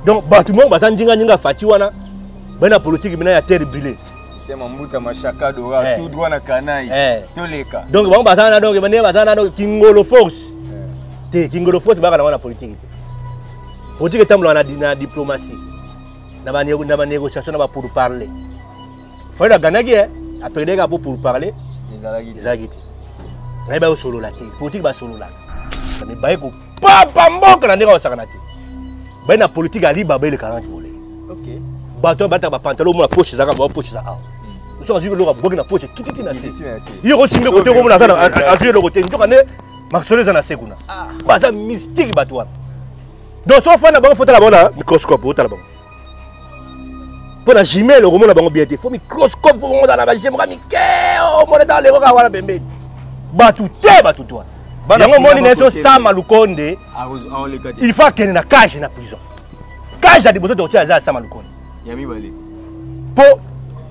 Donc tout le monde va s'engager Fatiwana. Ben la politique maintenant ya terre brûlée. Système Mbuta Machaka Dora tout droit na Kanaï. Tous les cas. Donc on va s'en donc venir va s'en Kingolo Force. Te Kingolo Force ba na politique. Politique est na diplomatie. Na négociation na pour parler. Faut la Ganagi après des gars pour parler. Les agiti. Na ba solo la te. Politique ba solo la. Mais ba ko papa mboka na ndeka sakana te. Ben la politique ali ba le 40 volets. OK. Bateau bata ba pantalon mo la poche zaka ba poche za a. So azu lo ba na poche kititi na se. Yo simbe côté ko mo na sana azu le côté ndoka ne maxole za na se kuna. Ba za mystique bateau. Donc so fa na ba photo la bona microscope o tala ba. Pour la jumelle le roman na bango bien te. Faut microscope pour mo za na ba jemra mike o mo dans le roka wala bembe. Bateau te bateau toi. Yango moni na so sama lukonde. Il faut qu'elle na cage na prison. Cage a des besoins de tirer za sama lukonde. Yami Bali.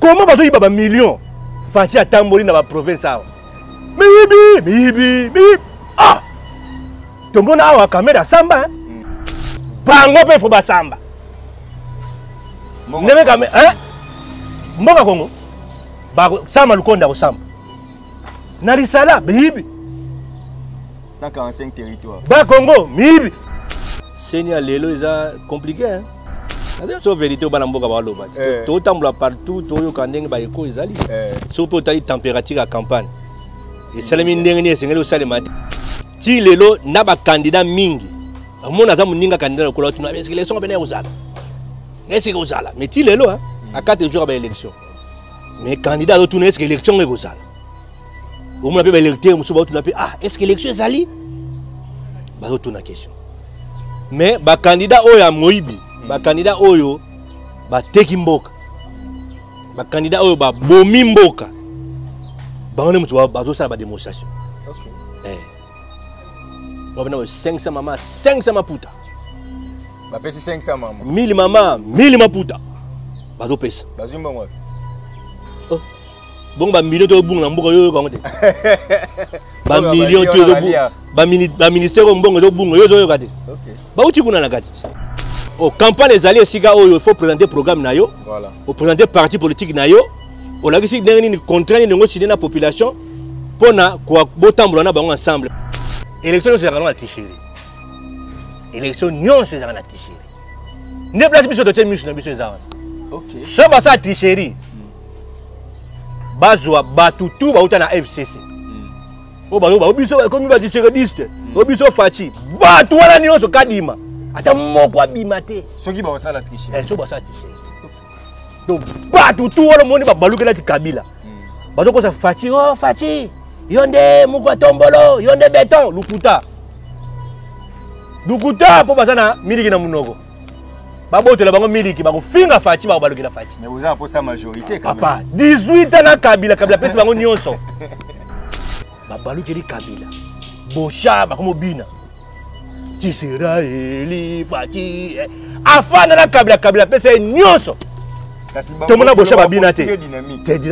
Comment va-t-il y avoir millions Fachi à Tamboli dans la province? Mibi. Ah! Tout le monde a un caméra samba. Bango pe faut ba samba. Neme caméra hein? Mboka Congo. Ba samba lukonda ko samba. Narisala mibi. 145 territoires. Ba Congo mibi. Seigneur lelo is compliqué hein. C'est vérité au Banamboka Baloba. Tout le partout, tout le monde a écho ezali. Sauf pour la température à campagne. Et c'est le dernier c'est le salima. Si lelo n'a pas candidat mingi. Mon azam ninga candidat ko tuna est-ce que les sont venus aux ala. Est-ce que aux ala. Mais si lelo à 4 jours à l'élection. Mais candidat au tourner est-ce que l'élection est aux ala. Au moins peut électeur musuba tuna pe est-ce que l'élection ezali? Ba tuna question. Mais ba candidat oya Moibi ba candidat oyo ba teki mboka ba candidat oyo ba bomi mboka ba on mutu ba zo sala ba démonstration. OK. Ba bana 500 mama 500 maputa ba pesi 500 mama 1000 mama 1000 maputa ba zo pesa ba zumba ngwa bon ba million to bunga mboka yo ko ngote ba million to ba ministère mbongo to bunga yo zo yo kati. OK. Ba uti kuna na kati. Au campagne les alliés siga il faut présenter programme na yo. Voilà. Au présenter parti politique na yo. On a dit que contraindre négocier la population pour na quoi botambola na bango ensemble. Élection c'est la tricherie. Élection non c'est la tricherie. Ne place biso de te mission na biso za. OK. Ça va ça tricherie. Bazwa batutu ba uta na FCC. O ba biso comme ba tricheriste. O biso Fachi. Batu wana nyonso kadima. Ata moko abimate soki ba osala tricher so ba sa tricher donc batu tout le monde ba balukela ti Kabila bazo ko sa Fachi Fachi yonde mukwa tombolo yonde béton lukuta po basana miliki na munoko ba botela bango miliki ba ko finga Fachi ba balukela Fachi mais vous avez pour sa majorité quand papa 18 ans na Kabila pesi bango nyonso ba balukeli Kabila bosha ba ko mobina Tiseraeli Fachi afana na Kabila pesa nyonso tout monde a bossé ba binate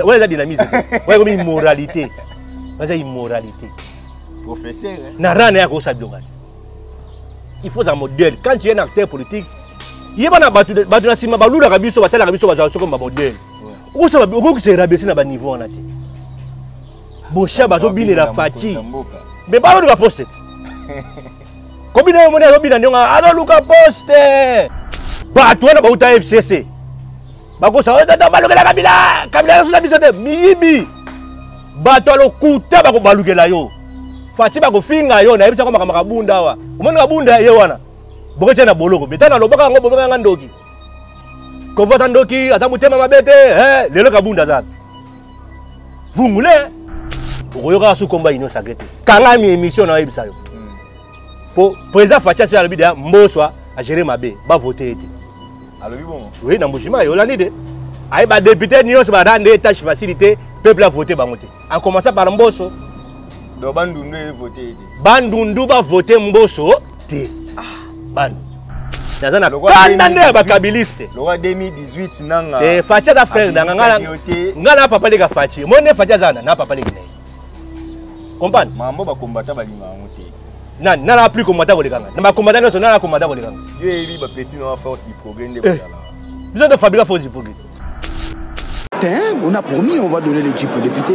ouais ça dynamisme ouais comme immoralité ça immoralité professeur na rana ya ko sa bilongati il faut un modèle quand tu es un acteur politique yeba na batu na sima balula ka biso batala ka biso ba comme modèle ko sa ba ko se rabaisser na ba niveau na te bosha bazo binela Fachi mais pas le poste. Combien de monde a obina ndonga alo luka poste. Ba tu na ba uta FCC. Ba ko sa ta balukela Kabila so biso te mibi. Ba to lo kuta ba ko balukela yo. Fachi ba ko finga yo na ebisa ko makabunda wa. Umona kabunda ye wana. Boke tena boloko betana lobaka ngo bobe nga ndoki. Ko vota ndoki ata mutema mabete lelo kabunda za. Vungule. Oyoka su komba ino sagrete. Kanga mi émission na ebisa yo. Pour président Fachi c'est le bidé mboswa a gérer mabe ba voter été. Alors bon. Oui na mbujima yo la nide. Ai ba député nyonso ba rendre tâche facilité peuple a voter ba moté. En commençant par Mboso. Do bandundu voter été. Bandundu ba voter Mboso té. Bandu. Nazana kanda nde ba kabiliste. Le roi 2018 nanga. Fachi a frère nanga ngana papa le ka Fachi. Mon ne Fachi zana na papa le gine. Comprendre? Mambo ba combattre ba linga moté. Nan, n'a plus combattant pour les gars. N'a combattant que son n'a combattant pour les gars. Dieu est ba petit no force du progrès de là. Besoin de fabriquer force du progrès. On a promis, on va donner les jeeps aux députés.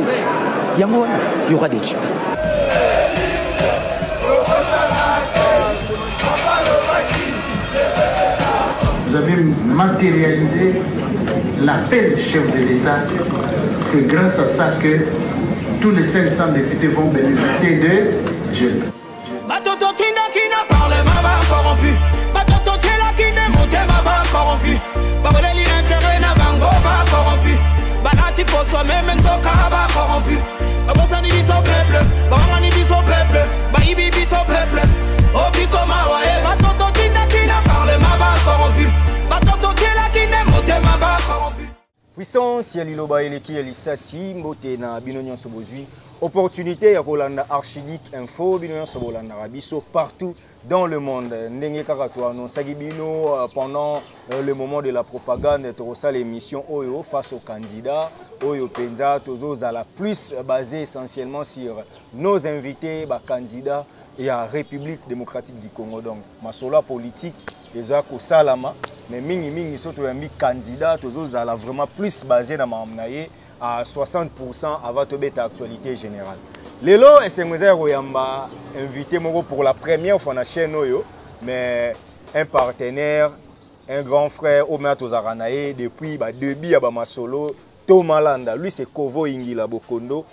Il y aura des jeeps. Vous avez matérialisé l'appel du chef de l'État. C'est grâce à ça que tous les 500 députés vont bénéficier de jeeps. Puissance ya liloba eleki ya lisasi mbote na bino nyonso bozwi opportunité ya kolanda Archidic Info bino nyonso bolanda biso partout dans le monde. Ndenge kaka to annonçaki bino pendant le moment de la propagande to l'émission Oyo face aux candidats Oyo penza tozozala plus basé essentiellement sur nos invités candidats et la République démocratique du Congo. Donc masola politique déjà ko salama mais mingi surtout un candidat tozozala vraiment plus basé na mamnaye à 60% avant de mettre actualité générale. Lelo esengweza koyamba invité moko pour la première fois na chaîne Oyo, mais un partenaire, un grand frère Omer Tozaranaye depuis début ya ba masolo Tomalanda. Lui c'est Kovo Ingila Bokondo,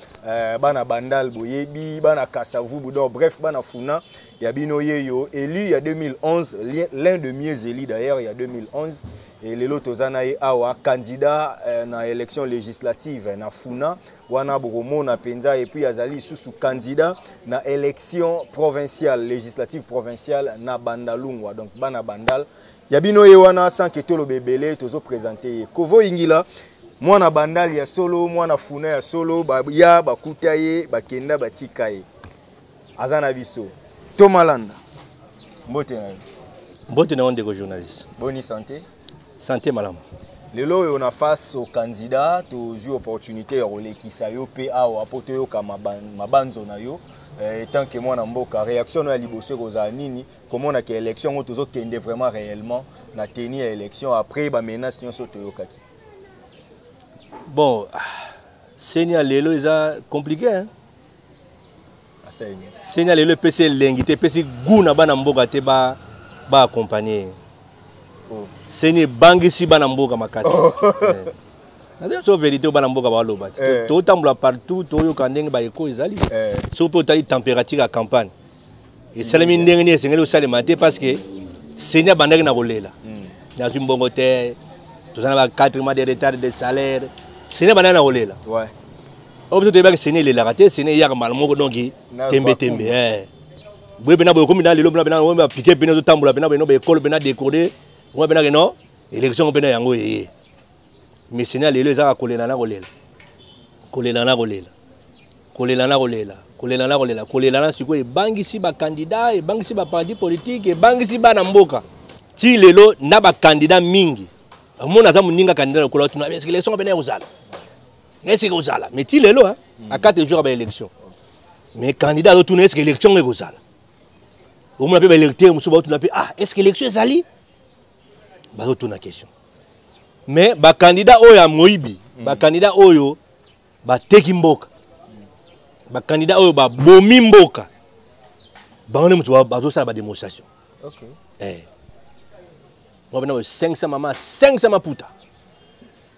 bana Bandal Boyebi, bana Kasavu Boudor, bref bana Funa, Yabino Yeyo, élu il y a 2011, l'un de mieux élus d'ailleurs il y a 2011, et Lelo Tozanaye Awa, candidat na élection législative na Funa, Wana Boromo na Penza, et puis Azali sous candidat na élection provinciale, législative provinciale na Bandalungwa, donc bana Bandal. Yabino Yewana sans que tout le bébé tozo présenté. Kovo Ingila. Mwana bandal ya solo, mwana funa ya solo, ya bakutaye, bakenda batikaye. Azana biso. Tomalanda. Mbote na. Mbote na onde ko journaliste. Bonne santé. Santé madame. Lelo on a face au candidat, to eu opportunité ya rolekisa yo pe awa apoto yo kama mabanzo na yo. Tant que moi na mboka réaction na liboso koza nini comment na ke élection tozo kende vraiment réellement na tenir élection après ba menace nyonso to yokaki. Bon, Seigneur Lelo est compliqué. Hein? Seigneur Lelo PC l'ingité, PC gouna banamboka te ba accompagner. Seigneur Bangisi banamboka makasi. C'est vérité banamboka ba loba. To tambula partout, to yo kandenge ba eko ezali. So po tali température à campagne. Et salami ndenge ni sengeli o sale maté parce que Seigneur bandaki na kolela. Na zumbongo te, tozana ba 4 mois de retard de salaire. C'est pas na rolela. Ouais. Obso te ba que c'est né la raté, c'est né hier mal moko donc tembe. Boye bena boye comme dans le lobby bena on va piquer bena to tambula bena bena école bena décorer, on bena que non, élection bena yango yé. Mais c'est né les za kolela na rolela. Kolela na rolela. Kolela na rolela. Kolela na rolela. Kolela na siko e bangisi ba candidat e bangisi ba parti politique e bangisi ba na mboka. Ti lelo na ba candidat mingi. Mon aza muninga candidat ko lotuna est-ce que l'élection bena uzala. Est-ce que uzala mais ti lelo hein à 4 jours ba élection. Mais candidat lotuna est-ce que l'élection est uzala. Au moins ba électeur musu ba lotuna ah est-ce que l'élection ezali. Ba lotuna question. Mais ba candidat oyo ya moyibi, ba candidat oyo ba teki mboka. Ba candidat oyo ba bomi mboka. Ba on mutu ba zo sala ba démonstration. OK. Moi, 500 maman, 500 maputa.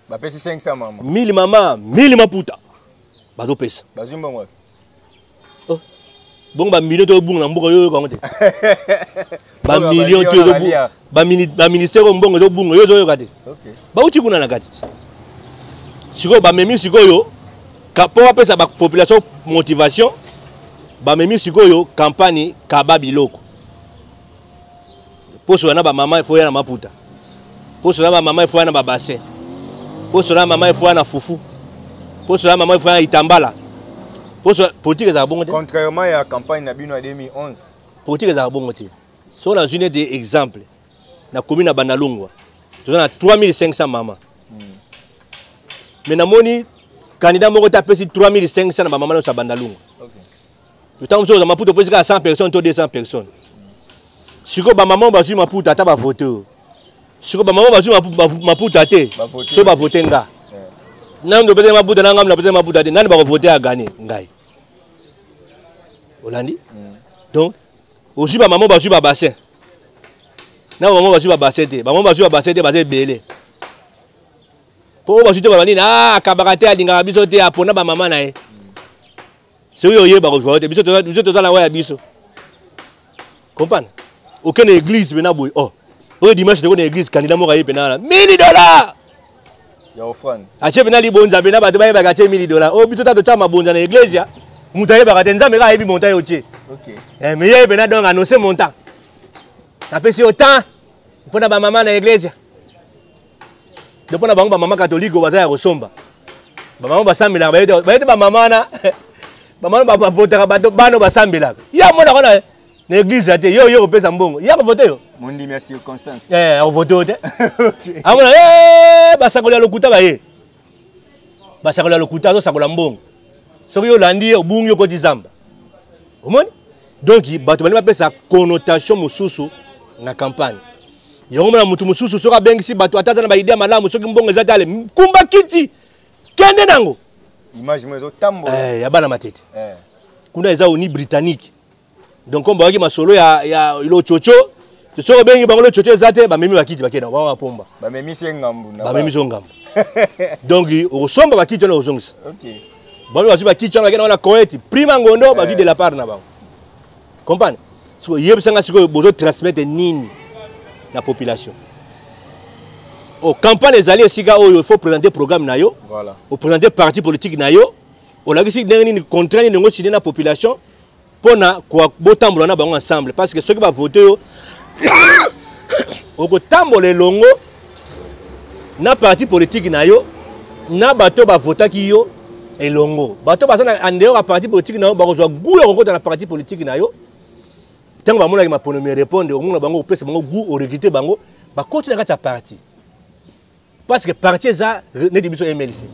Bah, pèse 500 maman. 1000 maman, 1000 maputa. Bah, do pèse. Bah, zumba moi. Oh. Bon, bah, million de bon, l'ambour, yo, comment dire. Bah, million de bon. Bah, ministère, bon, de bon, yo, regardez. Ok. Bah, où tu connais la gâte? Si vous, bah, même si vous, yo, pour appeler ça, bah, population, motivation, bah, même si vous, yo, campagne, kababiloko. Pour cela, maman, il faut y aller à Maputa. Pour cela, maman, il faut y aller à bassin. Pour cela, maman, il faut y aller à Foufou. Pour cela, maman, il faut y aller à Itambala. Pour cela, politique est bon. Contrairement à la campagne de 2011. Politique est bon. Si on a une des exemples, dans la commune de Bandalungwa, nous avons 3500 mamans. Mais dans le candidat, nous avons 3500 mamans dans Bandalungwa. Le temps où Maputo peut à 100 personnes, 200 personnes. Si vous avez maman va sur Maputo, tu vas voter. Si vous avez maman va sur Maputo, tu vas voter. Non, ne peut-être Maputo, non, ne peut-être Maputo, non, ne va voter à gagner. Hollandi. Donc, aussi maman va sur bassin. Non, maman va sur bassin. Maman va sur bassin, bassin belé. Pour vous ajouter, ah, cabarate à l'ingarabiso, tu as pour ma maman. C'est où il y a des votes, biso toza la waya biso. Comprendre? Aucune église maintenant boy. Oh. Au dimanche de une église candidat mo kaye pena $1000. Ya offrande. Ache pena li bonza pena ba to ba gache $1000. Oh biso ta to chama bonza na église ya. Mutaye ba katenza me ka yebi monta yo che. OK. Mais yé pena donc annoncer montant. Na pesi autant. Pona ba maman na église. De pona bango ba maman catholique baza ya kosomba. Ba maman ba samela ba yete ba maman na maman ba voter ba bano ba sambela. Ya mona kona na église ate yo pesa mbongo. Ya ba voter yo. Mondi merci Constance. On vote te. OK. Amona basakola lokuta ba ye. Basakola lokuta zo sakola mbongo. Soki yo landi obungi ko tizamba. Omoni? Donc bato bali ba pesa connotation mususu na campagne. Yango mona mutu mususu soka bengisi bato atazana ba idea malamu soki mbongo ezatale kumba kiti. Kende nango. Image mwezo tambo. Ya bana matete. Kuna eza uni britannique. Donc comme baki masolo ya ilo chocho, to so bengi bangolo chocho ezate ba memi bakiti bakena ba pomba. Ba memi sengambu na. Ba memi songambu. Donc au somba bakiti na ozongisa. OK. Balo bazu bakiti na bakena na koeti prima ngondo bazu de la part na ba. Comprendre? So yebisanga siko bozo transmettre nini la population. Au campagne ezali esika oyo il faut présenter programme na yo. Voilà. Au présenter parti politique na yo. On a dit que contraindre de négocier la population pour na quoi botambola na bango ensemble parce que ceux qui va voter au botambola longo na parti politique na yo na bato ba voter ki yo et longo bato ba na andeo a parti politique na yo ba ko goût au na parti politique na yo tango ba mona ki mapono me répondre au mona bango pesa bango goût au recruter bango ba continuer ka parti parce que parti za ne dibiso MLC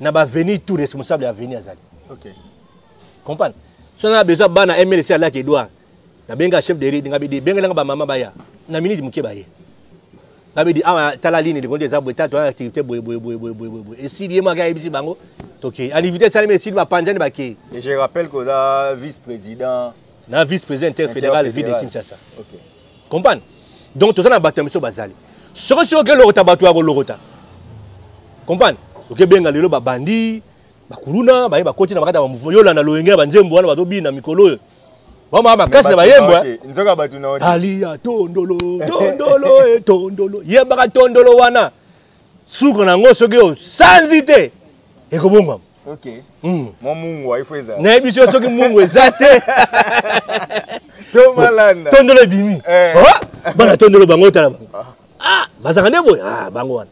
na ba venir tout responsable à venir azali. OK. Comprendre? Si on a besoin bana MLC là qui doit na benga chef de ride ngabi di benga nga ba mama baya na minute muke baye. Ngabi di ah tala ligne de gonde za boita to activité boy et si die ma ga ibisi bango toke en invité ça mais si ba panjani ba ke. Et je rappelle que la vice-président na vice-président interfédéral ville de Kinshasa. OK. Comprendre? Donc tout ça na batemeso bazali. Ce que le tabatu a logota. Comprendre? OK benga lelo ba bandi ba kuluna ba ba koti na bakata ba mvoyola na loyenge ba nzembo wana bato bina mikolo. Ba mama kasi ba yembo. Nzoka batu na odi. Alia tondolo tondolo. Ye ba tondolo wana. Suko na ngo soki o sanzite. Eko bonga. OK. Mon mungu il faut ça. Na ebiso soki mungu ezate. To malanda. Tondolo bimi. Bana tondolo bango tala. Ah, bazanga ndebo. Ah, bango wana.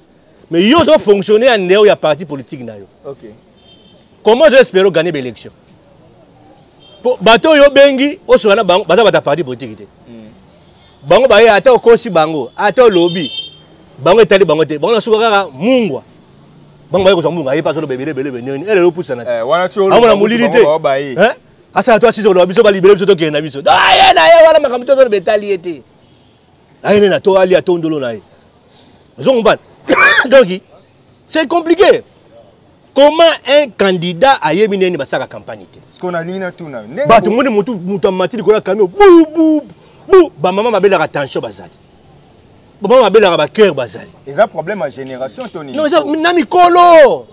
Mais ils ont fonctionné en néo, il y a parti politique. OK. Comment j'espère gagner l'élection? Bato yo bengi, o soana bango, baza bata parti politique. Bango baye ata o kosi bango, ata o lobby. Bango etali bango te. Bango suka kaka mungwa. Bango baye ko so mungwa, aye pas so belé nini. Elle le pousse na. Wana tu wana mulilité. Hein? Asa toi si so lo biso ba libérer biso to ke na biso. Ah na ye wana makamito to betali ete. Aye na to ali atondolo na ye. Zongban. Donc, c'est compliqué. Comment un candidat a yéminé ni basaka campagne? Ce qu'on a ni na tout na. Ba tout monde mutu mati ko la camion. Bou. Ba maman ma belle attention bazali. Ba maman ma belle ba cœur bazali. Ils ont problème à génération Tony. Non, na mikolo.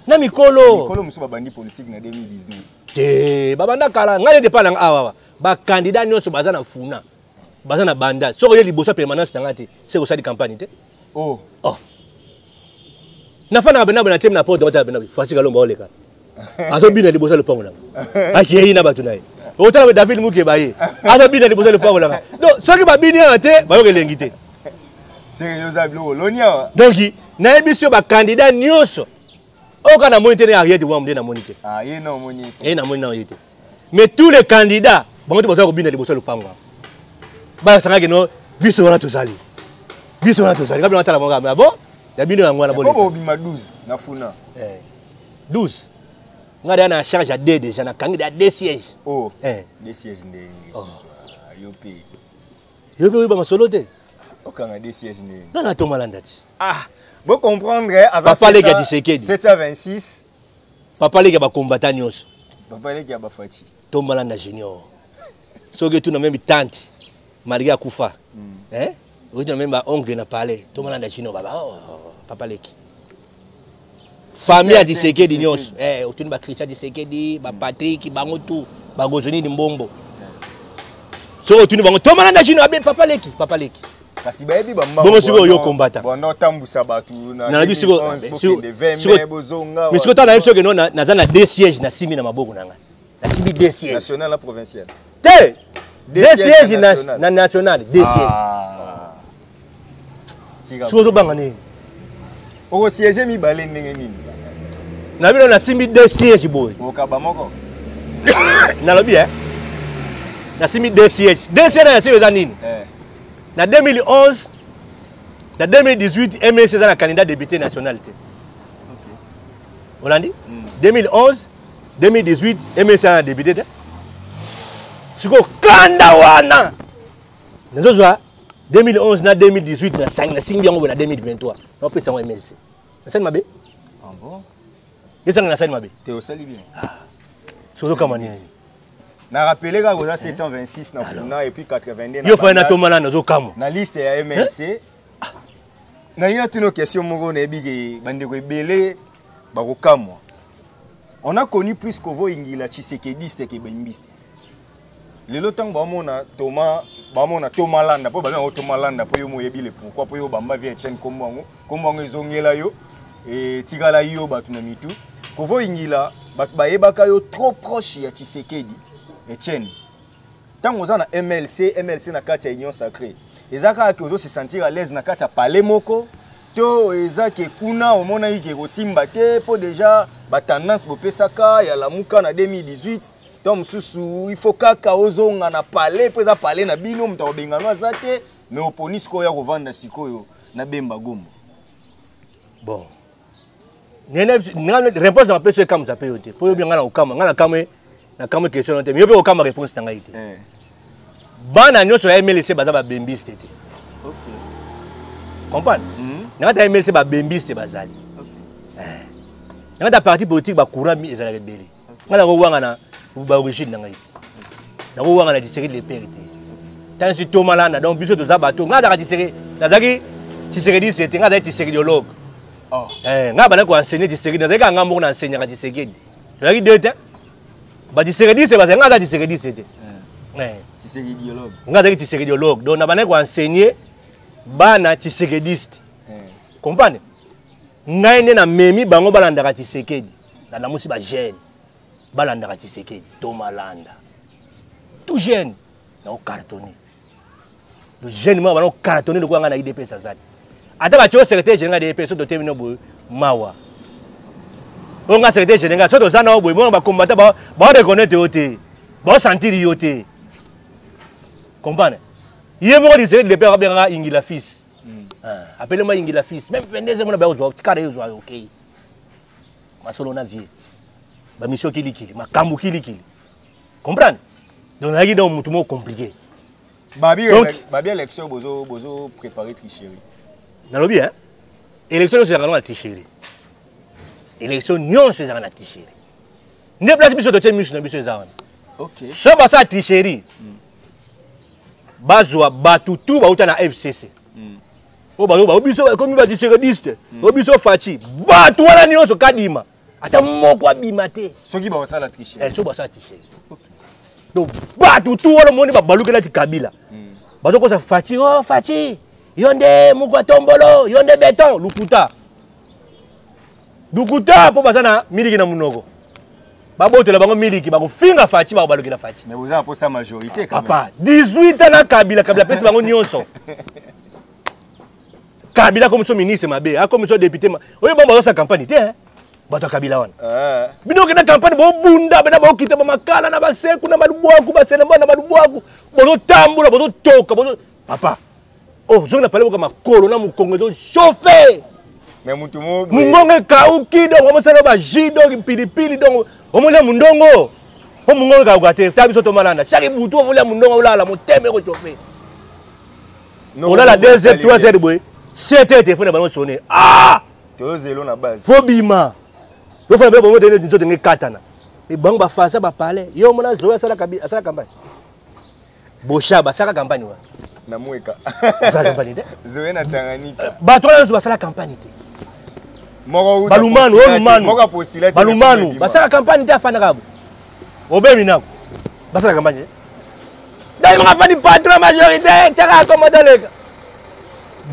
Na mikolo. Mikolo musu ba bandi politique na 2019. Te ba banda kala ngale de pala awa. Ba candidat nyonso bazana funa. Bazana banda. Soko ye liboso permanence ngati. C'est au sali campagne te. Oh. Na fana bena bena tem na porte de bena fasi kalonga oleka. Azo bina libosa le pango na. Aki na batu nayi. Otala David Muke baye. Azo bina libosa le pango na. Donc soki ba bini ate ba yo kelengite. Sérieux ablo lonia. Donc na ebisio ba candidat nyonso. Oka na monite na arrière de wamde na monite. Ah ye na monite. Et na monite na yete. Mais tous les candidats bango to ko bina libosa le pango. Ba sanga ke no biso wana tozali. Biso wana tozali. Kabla natala bonga. Ah bon? Ya bino yango na bolé. Ko bima 12 na funa. 12. Nga na charge à 2 déjà na kangi da 2 sièges. Oh. 2 sièges ndé. Yopi. Yopi ba masolo te. Okanga 2 sièges ndé. Na Tomalanda ti. Ah, vous comprendre Papa les gars 726. Papa les gars ba combattant nyos. Papa les gars ba Fati. Tomalanda junior. Soge tu na même tante. Malgré akufa. Hein? Vous na même ba oncle na parler. Tomalanda junior baba. Papa les qui. Famille à Tshisekedi nyos. Otuni ba Christian Tshisekedi, ba Patrick, ba Ngotu, ba Gozoni Mbombo. So otuni ba Tomalanda junior abe papa les qui. Kasi bayebi bamba bongo siko yo combattant bono tambusa batu na bisiko mais siko ta na biso ke no na za na 2 sièges na simi na maboko nanga na simi 2 sièges national na provincial te 2 sièges na national 2 sièges siko zo banga nini o siège mi balé ndenge nini na bino na simi 2 sièges boy o kaba moko na lobi na simi 2 sièges na simi za nini na 2011, na 2018, MLC est un candidat député nationalité. Vous l'avez dit 2011, 2018, MLC est un député. C'est quoi Kandawana 2011, na 2018, na 5 bien na 2023. On peut savoir MLC. Na scène mabé Ah bon Qu'est-ce que na scène mabé T'es au sali bien. Solo kamani. Na rappelé que vous 726 na Funa et puis 82 yo fa na Tomalanda zo kamo na liste ya MLC na y a une question moko na bigi bandeko ebele ba ko kamo on a connu plus que vo ingila Tshisekediste ke Bembiste lelo tang ba mona Tomalanda po ba na Tomalanda po yo moyebi le pourquoi po yo bamba vie chaîne kombongo ezongela yo et tigala yo batu na mitu ko vo ingila ba yebaka yo trop proche ya Tshisekedi Etienne, tant que vous avez un MLC na kati ya Union Sacrée, ezaka que vous se sentir à l'aise na kati ya palais moko, to ezaka kuna omona yike ko simbate po déjà ba tendance bopesaka ya la muka na 2018, tom susu il faut kaka ozonga na palais po eza palais na bino mta bengano azate, mais oponis ko ya ko vanda sikoyo na Bemba Gombo. Bon. Nena réponse na pesa comme ça peut être. Po yo bien ngana okama, ngana kamwe na kama question non te mais yo pe okama réponse tanga ite bana nyoso ya MLC baza ba bembiste te OK comprendre na ta MLC ba bembiste bazali OK na ta parti politique ba courant mi ezala rebelle ngala ko wanga na ba origine nanga ite na ko wanga na Tshisekedi le père te tant si Tomalanda donc biso to za bato ngala ka Tshisekedi nazaki Tshisekedi c'était ngala Tshisekediologue ngaba na ko enseigner Tshisekedi nazaki ngambo na enseigner ka Tshisekedi nazaki deux temps ba Tshisekedi c'est parce que ngaza Tshisekedi c'était Tshisekediologue ngaza Tshisekediologue donc na bana ko enseigner bana Tshisekediste comprendre ngai ne na memi bango balanda ka Tshisekedi na musi ba jeune balanda ka Tshisekedi Tomalanda tout jeune na o cartonné le jeune moi bana o cartonné de quoi nga na IDP sazati ata ba tio secrétaire général de IDP so doté bino bo mawa on a secrétaire général surtout ça na oboy bon ba combattre ba reconnaître yoté ba sentir yoté comprendre yé mo disait le père bien ingila fils appelle-moi ingila fils même 22 mo na ba ozo tikare ozo OK masolo na vie ba mission kilikili makambu kilikili comprendre donc na donc mutu mo compliqué babi élection bozo préparer tricherie na lobi hein élection c'est vraiment la tricherie élection non c'est ça na tricherie ne place biso de mission na biso ça OK so ba ça tricherie bazwa batutu ba uta na FCC o ba biso comme ba Tshisekedi o biso Fati batu wana nyonso kadima ata moko abima te soki ba ça la tricherie so ba ça tricherie donc batutu wana moni ba balukela ti Kabila bazo ko sa Fati oh Fati yonde mukwa tombolo yonde beton Lukuta po bazana miliki na munoko. Baboto la bango miliki bako finga Fati bako balukela Fati. Mais vous avez pour sa majorité quand papa, 18 ans na Kabila pesi bango nyonso. Kabila comme son ministre mabe, comme son député. Oyo bon bazo sa campagne te hein. Bato Kabila wana. Bino ke na campagne bo bunda bena bo kita ba makala na ba seku na malubwaku ba selemba na malubwaku. Bozo tambula bozo toka bozo papa. Oh, je n'ai pas parlé comme un colonel ou Congo, chauffé. Mais mutumo mungongo kauki donc on sala ba jus donc pilipili donc on mona mundongo on mungongo kaugate tabi soto malanda chaque butu on voulait mundongo olala moteme ko chauffé on a la deuxième troisième boy c'était téléphone ba sonné ah to zelo na base fobima yo fa be bo de nzo de katana et bang ba fasa ba parler yo mona zoya sala campagne bosha ba sala campagne wa na mweka sala campagne de zoya na Tanganyika ba to na zo sala campagne te Balumanu Balumanu basala campagne te afana kabo obemi nako basala campagne dai mga fani patron majorité tchaka comme dalega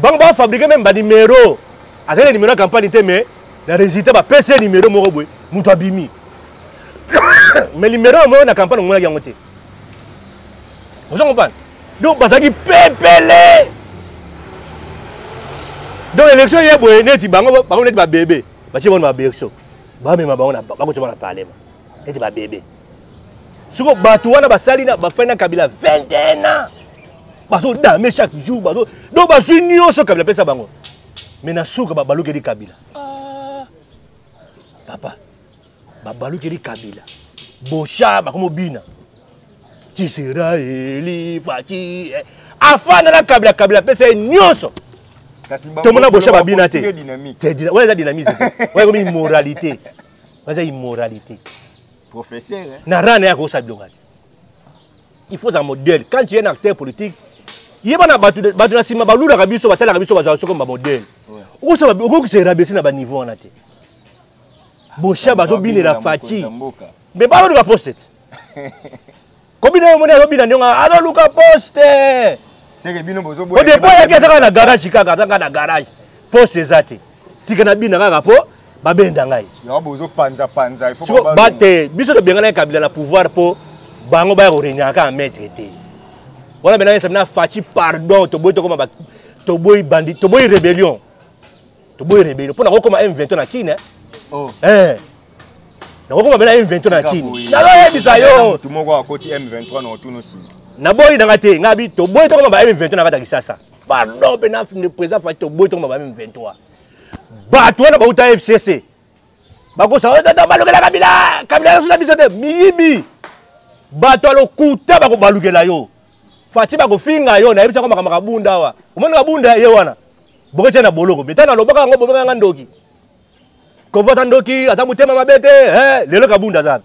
bang ba fabriquer même ba numéro azali numéro campagne te mais la résultat ba PC numéro moko boy muto abimi mais numéro mo na campagne ngona yango te vous comprenez donc bazaki pepele donc l'élection hier boy neti bango neti ba bébé ba ci bon ba élection ba me ma bango na ba ko tshobana parlement neti ba bébé siko batu wana basali na ba fana Kabila 21 ans baso dame chaque jour baso donc ba junior so Kabila pesa bango mais na suka ba baluke di Kabila papa ba baluke di Kabila bosha ba komo bina ti sera eli fati afana na Kabila pesa nyonso tout le monde a bossé à bien athée. C'est ouais, ça dynamisme. Ouais, comme immoralité. Ouais, immoralité. Professeur. Na rana ya ko sa bilonga. Il faut un modèle. Quand tu es un acteur politique, il y a pas batu na sima balula kabiso batala kabiso baza comme modèle. Ou ça ko se rabaisser na ba niveau na te. Bosha bazo bine la fati. Mais pas de poste. Combien de monde a bine ndonga alo luka poste. C'est que bino bozo au dépôt il y a ça na garage kaka na garage poste ezate tikana bina kaka po babenda ngai yo bozo panza il faut pas battre biso de bengana Kabila na pouvoir po bango ba ko renyaka maître té wala bena ça na fachi pardon to boy to comme to boy bandit to boy rébellion pour na ko comme M23 na kine oh na ko comme bena M23 na kine na lo yebisa yo tout moko akoti M23 na otuno si na boy dans te ngabi to boy to comme ba M23 na kata kisasa pardon pena le président fa to boy to comme ba M23 ba to na ba uta FCC ba ko sa to balukela Kabila so na biso te miyibi ba to lo kuta ba ko balukela yo fati ba ko finga yo na yebisa ko makamaka bunda wa umana bunda ye wana boko tena boloko betana lobaka ngo bobanga ndoki ko vota ndoki ata mutema mabete lelo kabunda za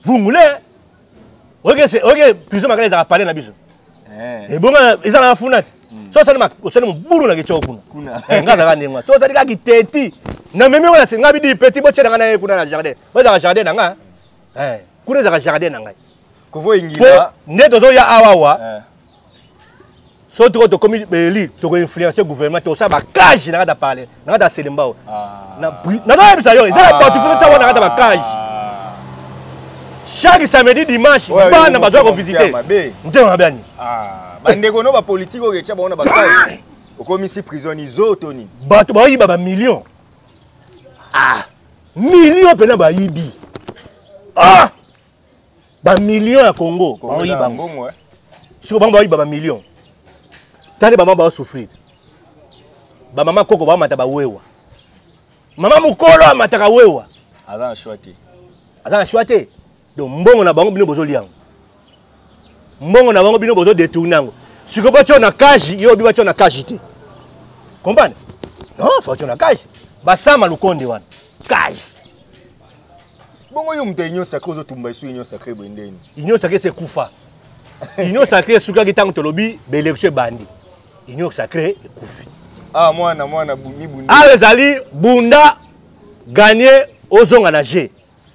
vous moulez ok, plus ou moins ils ont parlé na biso. Et bon, ils ont funat. So ça ne me bourre na kicho kuna. Ngaza ka ndengwa. So ça dika kiteti. Na meme wala singa bi di petit boche na na kuna na jardin. Ba za jardin na nga. Kuna za jardin na nga. Ko vo ingila. Ne dozo ya awawa. So to komi beli to influencer gouvernement to ça ba cage na da parler. Na da selembao. Na na bisa yo, ça ba tu fota wana na ba cage. Chaque samedi dimanche bana bazo ko visiter ndema bani bandeko no ba politique o ketcha bona ba kai o komisi prisonnier zotoni bato ba yiba ba million million pena ba yibi ba million ya Congo ba yiba ngomwe siko bango ba yiba ba million tane ba mama ba souffrir ba mama koko ba mata ba wewa mama mukolo amata ka wewa azana shwate donc mbongo na bango bino bozo liango mbongo na bango bino bozo détournango siko bacho na kaji yo bi bacho na kaji te comprendre non faut bacho na kaji basama lukonde wana kaji bongo yo mtenyo sacré zo tumba isu union sacré bwendeni union sacré c'est kufa union sacré suka gitango tolobi be élection bandi union sacré kufi mwana mi bunda ezali bunda gagner ozonga na G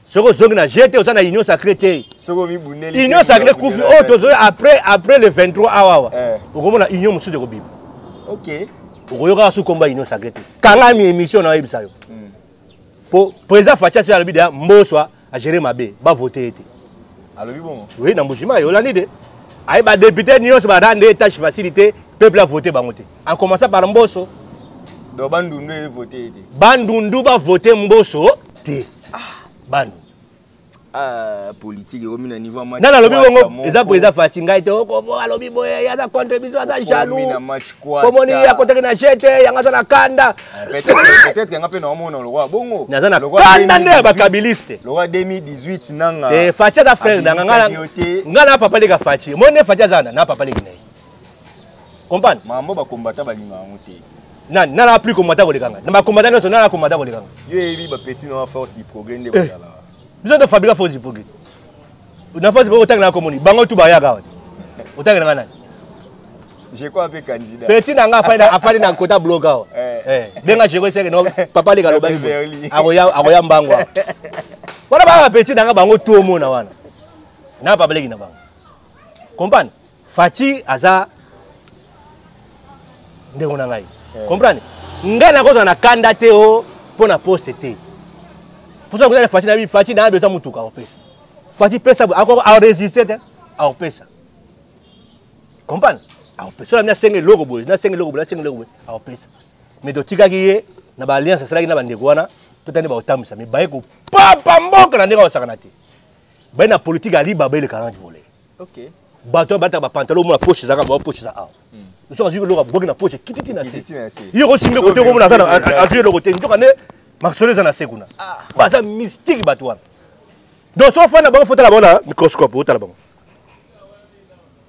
soko zongi na jeté osana union sacrée té soko mi bundeli union sacrée kufi oto après le 23 awa okomona union musude ko biba OK okoyoka su komba union sacrée té kanga mi émission na yebisa yo po président Fatia c'est alobi da mboswa a gérer mabe ba voter té alobi bon oui na mbujima yo lani de ay ba député union so ba rendre tâche facilité peuple a voter bango té en commençant par mboso do bandundu voter té bandundu ba voter mboso té bandu politique au niveau match. Non, lobi bongo, eza président Fati ngai te oko alobi boye ya za contribution za jaloux. Comment ni ya côté na jete ya ngaza na kanda. Peut-être que ngape na omona le roi bongo. Naza na kanda nde ba kabiliste. Le roi 2018 nanga. Fati za frère nanga ngana papa lega Fati. Mone Fati za na papa lega nai. Comprendre? Mambo ba combattant ba linga ngote. Nana plus combattant ko lekanga. Na ba combattant no na combattant ko lekanga. Yo ebi ba petit no force du progrès nde bozala. Besoin de fabriquer force du progrès. Na force pour otanga na komoni. Bango tu ba ya gawa. Otanga na nani? Je crois avec candidat. Petit nanga afali na kota bloga. Benga je ko seke no papa lega loba. Agoya mbangwa. Wana ba petit nanga bango tu omona wana. Na papa lega na bango. Comprendre? Fati aza ndeko na ngai. Comprendre? Ngana ko na kanda te o pona poste te. Pour ça que vous Fati na Fati na besoin mutuka o pesa. Fati pesa encore à résister te a pesa. Comprendre? A pesa na 5 logo boy, na 5 logo boy, na 5 logo boy a pesa. Mais do tika ki na ba alliance sala ki na ba ndeko wana to tande ba otamisa mais ba ko papa mboka na ndeko osakana te. Ba na politique ali ba le 40 volets. OK. Bato ba ta ba pantalon mo na poche zaka ba poche za a. Nous sommes dit que na poche kititi na se. Yo ko simbe côté ko na sana a jouer le côté ndoka ne marceuse na se kuna. Ba ça mystique bato wana. Donc so fa na bango faut la bona microscope o tala bango.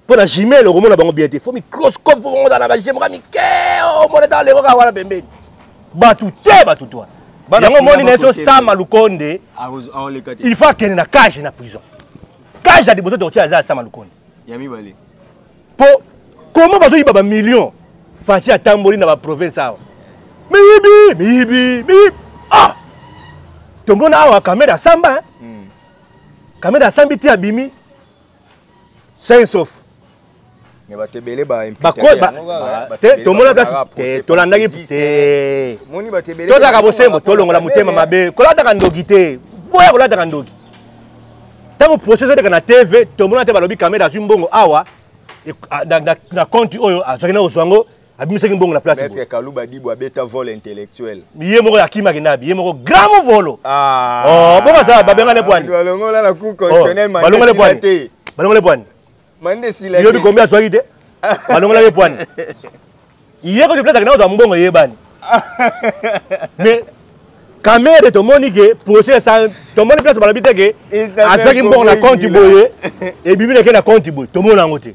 Pour na jimé le romo na bango bien te faut microscope pour on na ba jimé mike o mo dans le roka wana pembeni. Batu te batu toi. Yango moni na so sama lukonde. Il faut qu'elle na cage na prison. Cage a des besoins de tirer za sama lukonde. Yami balé. Po comment bazo yiba ba million Fati atamboli na ba province awa. Mibi. Ah. Tombona awa kamera samba. Kamera sambi ti abimi. Saint sauf. Mais ba tebele ba te tombona place tolandaki te. Moni ba tebele. Toza ka bosembo tolongola mutema mabe. Kolata ka ndoki te. Boya kolata ka ndoki. Tango procès de na TV tombona te balobi kamera zimbongo awa. Na compte oyo azakina oswango abimisaki mbongo na place Maître Kalouba Dibo abeta vol intellectuel miye moko ya kima kinabi ye moko grand volo bonga ça babenga le poani balongola na cour constitutionnelle balongola le poani mande sila yo bi combien soki te balongola le poani ye ko de place kana oza mbongo yebani mais kamere to monike procès ça to moni place balobi te ke azaki mbongo na compte boye e bibine ke na compte boye to mona ngote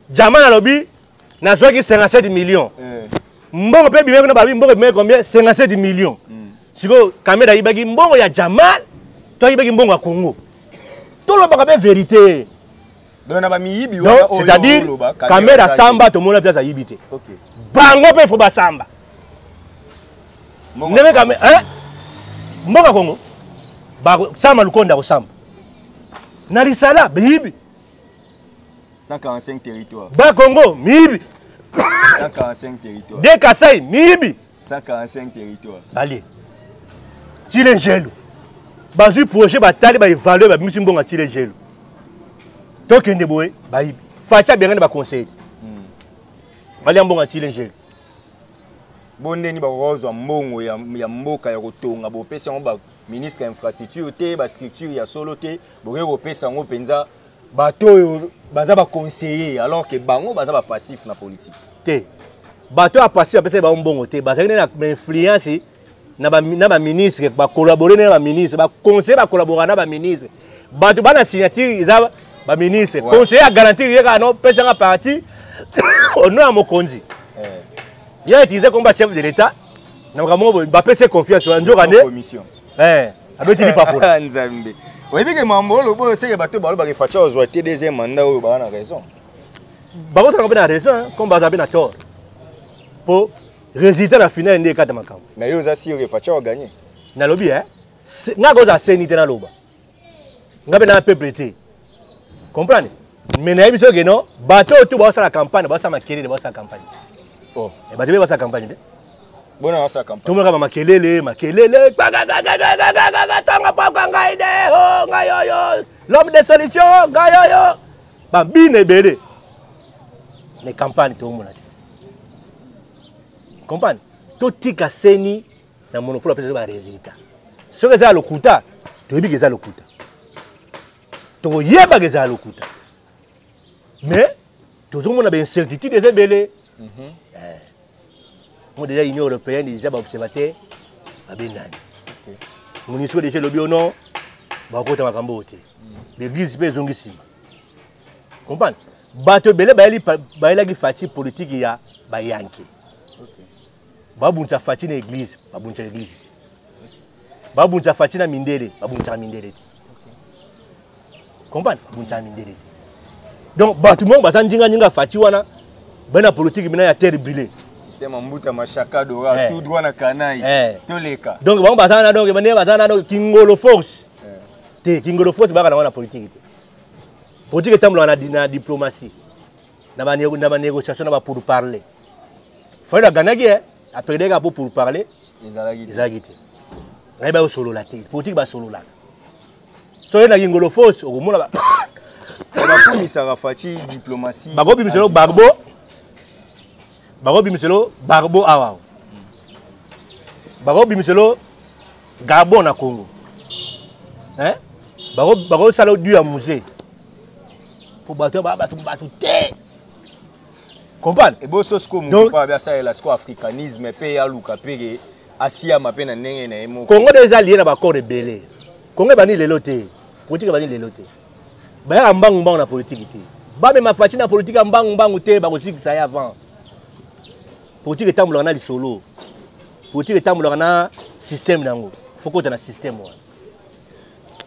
Jamana lobby na zoaki 57 millions. Mbongo pe bimeko na babi mbongo bimeko combien 57 millions. Siko kamera ibaki mbongo ya Jamal, to ibaki mbongo ya Congo. To lo baka pe vérité. Donc na ba miyibi wa o c'est-à-dire kamera samba to mona place ayibité. OK. Bango pe fo ba samba. Neme kamera mbongo Congo. Ba samba lukonda ko samba. Na risala bibi 145 territoires. Bas Congo, Mibi. 145 territoires. Des Kassai, Mibi. 145 territoires. Allez. Tile gelo. Bazu projet batali ba évaluer ba misimbongo a tile gelo. Tokende boye ba ibi. Facha bien ba conseil. Bali mbongo a tile gelo. Bonne ni ba rozo mbongo ya mboka ya kotonga bo pesa ngo ba ministre infrastructure te ba structure ya solo te bo re pesa ngo penza bateau baza ba conseiller alors que bango baza ba passif na politique te bateau a passif apesa ba mbongo te baza na influence na ba ministre ba collaborer na ba ministre ba conseiller ba collaborer na ba ministre bateau bana signature isa ba ministre conseiller a garantir yeka no pesa nga parti ono ya mokonzi ya utilisé comme chef de l'état na kamo ba pesa confiance wa njoka ne commission abeti li papola nzambe. Oui, mais maman, le bon, c'est que bateau balo bari facha aux ouatés deuxième mandat où bah on a raison. Bah on a raison, comme bah on a tort. Pour résultat la finale des quatre makam. Mais yo aussi au facha au gagné. Na lobby hein. Nga goza senité na loba. Nga be na peuple té. Comprendre? Mais na biso que non, bateau tout bah ça la campagne, bah ça makelele, bah ça campagne. Oh, et bateau bah ça campagne. Bon on ça campagne. Tout le monde makelele. Tanga papa ngaide ho ngayoyo. L'homme des solutions ngayoyo. Ba bine bele. Les campagnes tout le monde. Comprendre? Tout tika seni na monopole pesa ba résultat. Ce que ça le kuta, tu dis que ça le kuta. to yeba geza lokuta mais toujours on a bien certitude des belé on déjà Union européenne déjà ba observateur ba benani munisiko déjà lobby non ba kota makambo te l'église pe zongisima comprendre bato belé ba eli fati politique ya ba yanke babunza fati na église babunza église babunza fati na mindele babunza mindele comprendre babunza mindele donc bato mo bazandinga ninga fati wana bana politique bina ya terre brûlée système mbuta machaka dora tout droit na kanai toleka donc bango bazana donc bane bazana donc kingolo force te kingolo force baka na wana politique te politique tamlo na diplomatie na ba négociation na ba pour parler faut la ganagi après des gars pour parler ezalaki te ngai ba solo la te politique ba solo la so na kingolo force o mona ba ba misara fati diplomatie bago bimiselo barbo awa bago bimiselo Gabon na Congo hein bago salo du à musée pour battre te comprendre et bo sosko mu pas bien ça la sco africanisme pe ya luka pege asia mapena ndenge na emo Congo déjà lié na ba corps de belé Congo bani lelo te politique bani lelo te ba ya mbangu na politique te ba me mafati na politique mbangu te ba ko sikisa ya avant politique etambola na lisolo politique etambola na système nango faut na système wana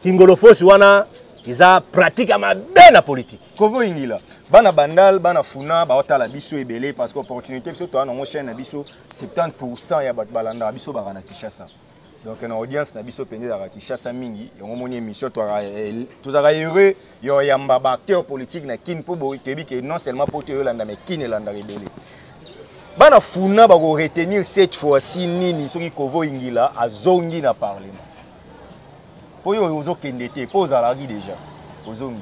kingolo fosi wana iza pratique ma belle politique kovo ingila bana bandal bana funa ba otala biso ebele parce que opportunité biso to na chaîne na biso 70% ya bat balanda biso ba na Kinshasa donc na audience na biso pende da Kinshasa mingi yongo moni émission to za heureux yo yamba ba acteur politique na kin po bo tebi que non seulement pour te landa mais kin landa rebelle bana funa ba ko retenir cette fois-ci nini soki kovo ingila azongi na parlement po yo ozo kende te po za déjà ozongi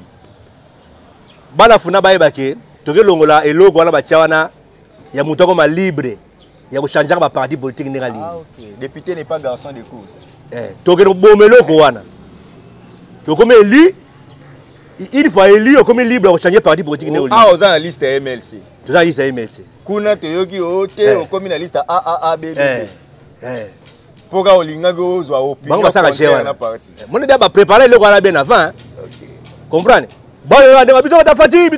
bana funa ba ebake toke longola elogo wana batia wana ya mutoko ma libre ya ko changer ba parti politique ndinga libre OK député n'est pas garçon de course toke no bomelo ko wana to comme élu il faut élu comme libre ko changer parti politique ndinga libre ah oza na liste MLC to za liste MLC kuna toyoki ote okomi na liste AAAB poka olinga go ozwa opinion bango basaka chewa na parti moni da ba préparer le wana bien avant OK comprendre bon de biso ta fati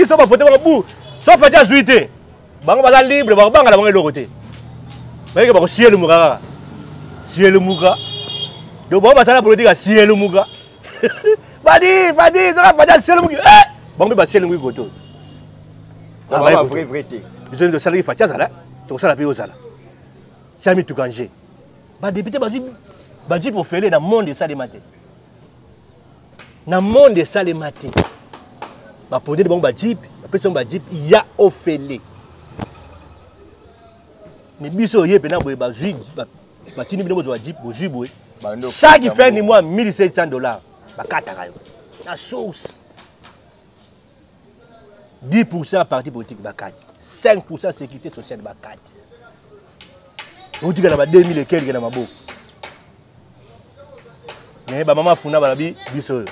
so ba voter ba bu so fati azuité bango baza libre ba banga la bango le côté ba ke ba ko siele muka do ba basala politique siele muka fati so la fati siele muka bango ba siele muka goto ba vrai té biso de salari fati azala to sala pe ozala chami tukanger ba député bazi pour faire dans monde ça les matin na monde ça les matin ba poder de bon ba jeep ba person ba jeep ya ofele mais biso yé pena boy ba zui ba tini bino bo jeep bo zui boy chaque fin du mois $1,700 ba kataka yo na source 10% parti politique ba kati 5% sécurité sociale ba kati on dit que na ba 2000 et quelques na maboko mais ba mama funa ba bi biso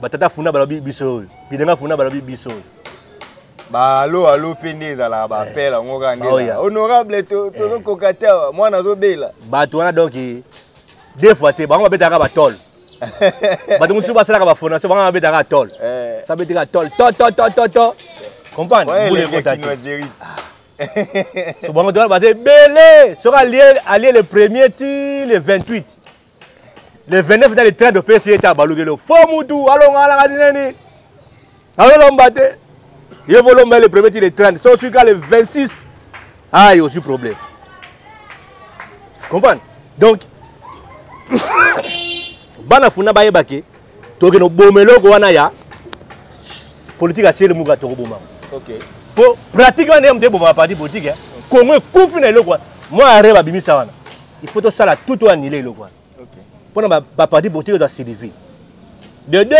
batata funa balobi biso bidenga funa balobi biso ba alo pende ezala ba appel ngoka ndela honorable to kokata moi nazo bela bato wana donc deux fois te bango betaka ba tol bato musu ba sala ka ba fondation bango betaka tol ça betaka tol to comprendre vous les contacter so bango doit baser belé sera allié le 1er ti le 28 le 29 dans le train de PC était à Balugelo. Faut moutou, allons à la razineni. Allons l'ombaté. Il faut l'ombaté le premier le 30. Sauf celui le 26. Ah, il y a aussi problème. Comprends? Donc, bana funa baye bake. Toke no bomelo ko wana ya. Politique a ciel muga to boma. OK. Pour pratiquement ne mde boma parti politique. Comment koufina le quoi? Moi arreba bimisa wana. Il faut to sala tout to annuler le quoi. Pour ne pas partir pour tirer dans Sylvie. De deux,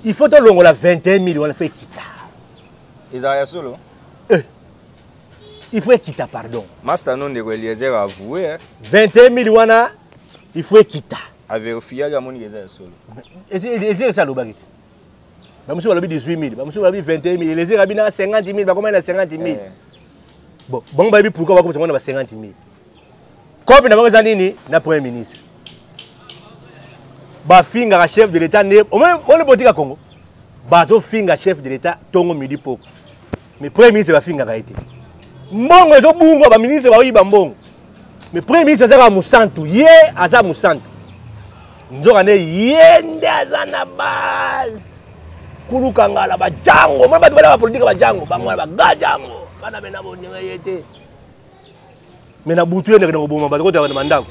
il faut que l'on a 21 000, on fait quitter. Isaïa solo. Il faut quitter, pardon. Master non de Eliezer a avoué. 21 000, il faut quitter. A vérifier à mon Isaïa solo. Et c'est ça le baguette. bamusu balobi 18 000 bamusu balobi 21 000 les rabi na 50 000 bakoma na 50 000 bon bango bayebi pourquoi bakoma na 50 000 kopi na bango za nini na premier ministre ba finga chef de l'état ne on botika Congo bazo finga chef de l'état tongo midi poko mais premier ministre ba finga ka été mbongo ezo bungo ba ministre ba oyiba mbongo mais premier ministre azaka musantu ye aza musantu nzoka ne yende aza na base kulukangala ba jango mwa bato bala politique ba jango bango ba gajango bana mena boninga yete mena butu yende ko boma ba ko ta na mandako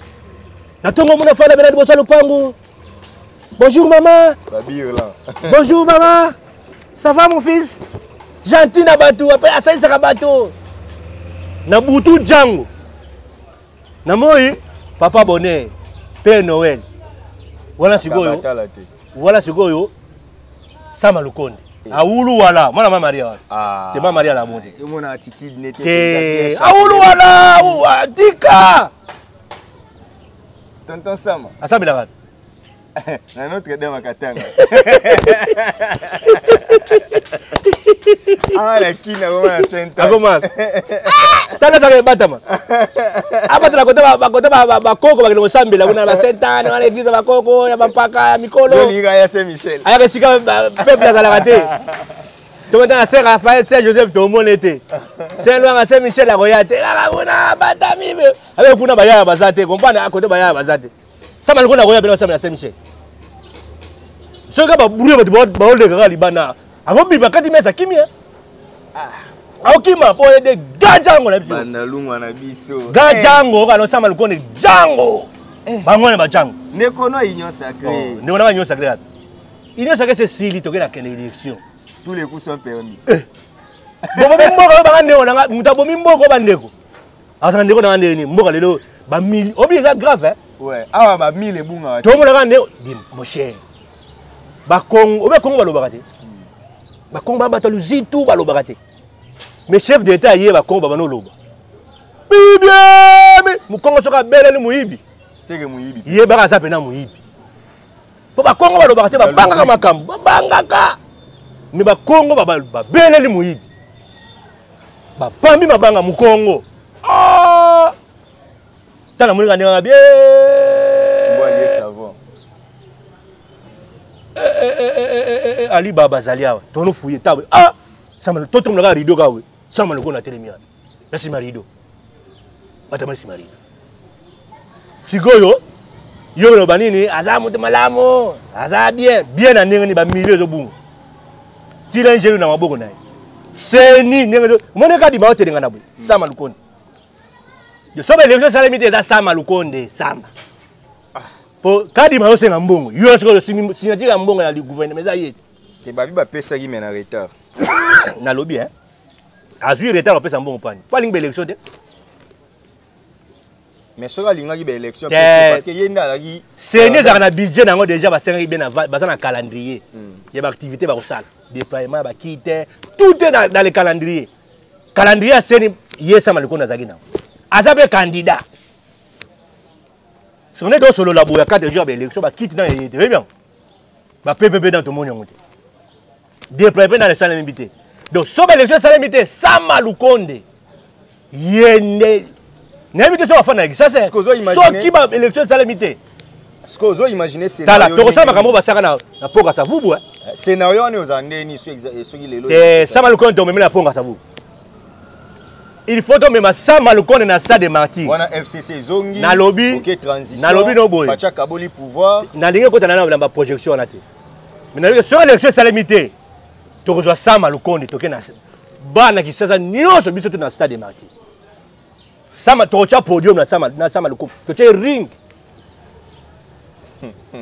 na tongo mona fala bena dibosa lupango. Bonjour maman. Bonjour maman. Ça va mon fils? Gentil na bateau après assaini sa bateau. Na butu jango. Na moi papa bonheur, Père Noël. Voilà sikoyo. Voilà sikoyo. Sama Lukonde. Aulu wala, mwana mama Maria. Te mama Maria la monte. Mona attitude n'était te aulu wala, ou tika. Tonton Sama. Asabila wat. Na notre dame Katanga. Ah la kina goma senta. Agoma. Tala tala batama. Abata la kota ba koko ba kilo sambila kuna ba senta na l'église ba koko ya bampaka mikolo. Liga ya Saint Michel. Aya ke sika peuple za la raté. To na Saint Raphaël, Saint Joseph to monete. Saint Louis Saint Michel la royate. La kuna batami. Avec kuna ba ya bazate, comprendre à côté ba ya bazate. Sama lokona roya bela Saint Michel. Ce gars va brûler votre baol de gars libana. Avant biba kati mesa kimia. Aokima pour aider gajango na biso. Bandalungu na biso. Gajango kana sama lokone jango. Bangone ba jango. Ne kono union sacrée. Ne kono union sacrée. Union sacrée c'est sili to kena kene élection. Tous les coups sont permis. Bobo mboko ba ngane ona mutabo mboko ba ndeko. Asa ndeko na ndeni mboka lelo ba mili. Obi ça grave hein. Ouais. Ah ba mili bunga. To mo na ngane dim mon cher. Ba Congo, obe Congo balobaka te. Ba Congo ba bato luzitu balobaka te. Mais chef d'état yé ba Congo ba no loba. Bibia me mu Congo soka belele muyibi. C'est que muyibi. Yé ba za pena muyibi. Po ba Congo balobaka te ba banga makambo, ba bangaka. Mais ba Congo ba belele muyibi. Ba pambi mabanga mu Congo. Ah! Tana mulinga ndanga bien. Bois savon. Ali Baba Zalia, tono fouillé tawe. Ah, ça m'a tout le rideau gawe. Ça m'a le go na télémia. Merci marido. Batama si marido. Sigoyo, yo no banini azamu te malamu. Aza bien na ndenge ni ba milieu zo bungu. Tila njelu na maboko naye. Seni ndenge mone ka di ba hotelinga na bwe. Sama Lukonde. Yo sobe l'élection salamité za Sama Lukonde, Sama. Kadi ma yosenga mbongo yo siko signature mbongo ya gouvernement za yete ke babi ba pesa ki mena retard na lobby hein azui retard pesa mbongo pani pas linga élection de mais soka linga ki ba élection parce que yenda la ki c'est za na budget nango déjà ba senga bien ba na calendrier il y a ba activité ba ko sala déploiement ba quitter tout est dans le calendrier c'est yesa malikona zaki na azabe candidat. Si on est dans le labo, il y a 4 jours d'élection, on quitte dans les bien. On PPP dans tout le monde. Déployer dans les salles limitées. Donc, si on a l'élection salles limitées, Sama Lukonde. Yende. N'invite ça à faire. Ça, c'est. Ce qui va l'élection salles limitées. Ce que vous imaginez, c'est. T'as la Torosa Makamo va faire na ponga sa vous. Scénario, on est aux Andéni, ceux qui les lots. Sama Lukonde, on met la ponga sa vous. Il faut que même Sama Lukonde na sa de martyrs. On a FCC Zongi. Na lobby. OK transition. Na lobby no boy. Facha Kaboli pouvoir. Na linga ko tana na projection na te. Mais na sur l'élection salamité. To rejoa Sama Lukonde to ke na bana ki sasa nyonso biso to na stade de martyrs. Sama to cha podium na Sama Lukonde. To che ring.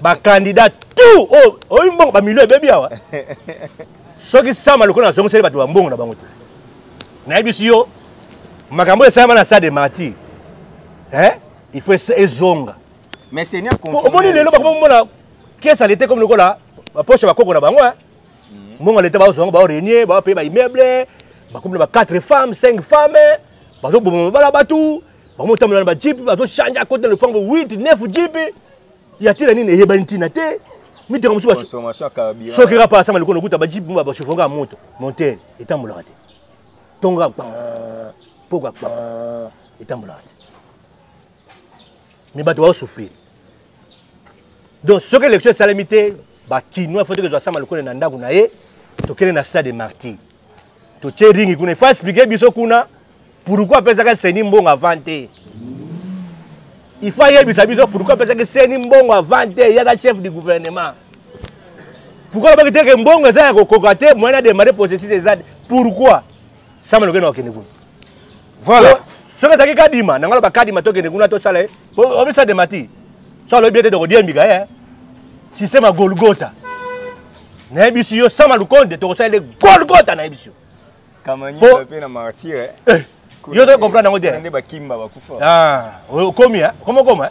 Ba candidat tout oh mbongo ba milieu bébé awa. Soki Sama Lukonde na zongo sele bato ba mbongo na bango te. Na biso yo makambo esama na stade de martyrs. Hein? Il faut ezonga. Mais c'est nia confirmé. Omoni lelo bakomo mona kesa l'été comme lokola ba poche ba koko na bango hein. Monga l'été ba zonga ba renier ba payer ba immeuble ba comme ba 4 femmes, 5 femmes ba zo bomo ba la batu ba mo tamona ba jeep ba zo changer à côté le pango 8, 9 jeep. Y a-t-il nini yeba ntina te? mite comme ça consommation carburant soki ka pasa maliko nokuta ba jibu ba chauffonga moto monter etambola te tonga pourquoi etambola te mais bato va souffrir donc ce que l'élection salamité ba kinois faut que je sama maliko na ndaku na ye to kene na stade de martyr to ringi kuna faut expliquer biso kuna pourquoi pesaka seni mbongo avant te il faut y biso pourquoi pesaka seni mbongo avant te ya ka chef du gouvernement pourquoi pas que mbongo ça ko kokate moi na démarrer processus ezad pourquoi ça me lokena okene kuna voilà ce que ça ki kadima na ngalo ba kadima to kene kuna to sala o bisa de mati ça le bien de ko diembiga système à Golgotha na biso yo sama lukonde to sala Golgotha na biso Kamani pe na martyr yo to comprendre ngo de ba kimba ba kufa komi comment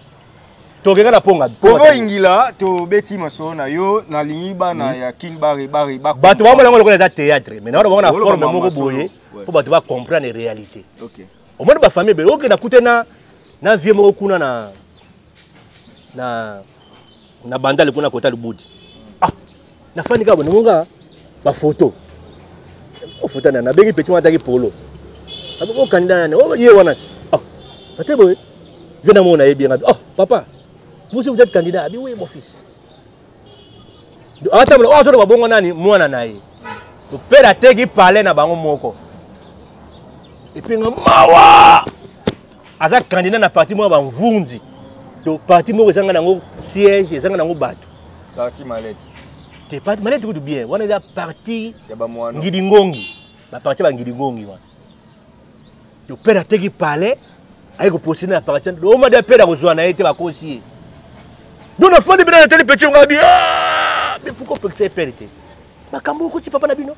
to keka na ponga Kovo ingila to beti masona yo na lingiba na ya king bari ba bato ba mona ngolo za théâtre mais na na forme moko boye pour bato ba comprendre les réalités. OK au moins ba famille be OK na kutena na vie moko kuna na bandale kuna kota lubudi na fani ka bononga ba photo o photo na bengi petit mata ki polo aboko candidat na o ye wana ate boy viens na mona yebi ngabi papa vous êtes candidat abi oui mon fils ata mo zo ba bongo nani mwana na ye to père ateki parler na bango moko et puis mawa aza candidat na parti mo ba mvundi to parti mo ezanga nango siège ezanga nango bato parti maleti te parti maleti ko bien wana za parti ya ba mwana ngidingongi ba parti ba ngidingongi wana to père ateki parler ay ko posiner na parti do ma de père ko zo na été ba conseiller donc la fin de bien télé petit ngabi mais pourquoi peut que c'est périté makambo ko ti papa na bino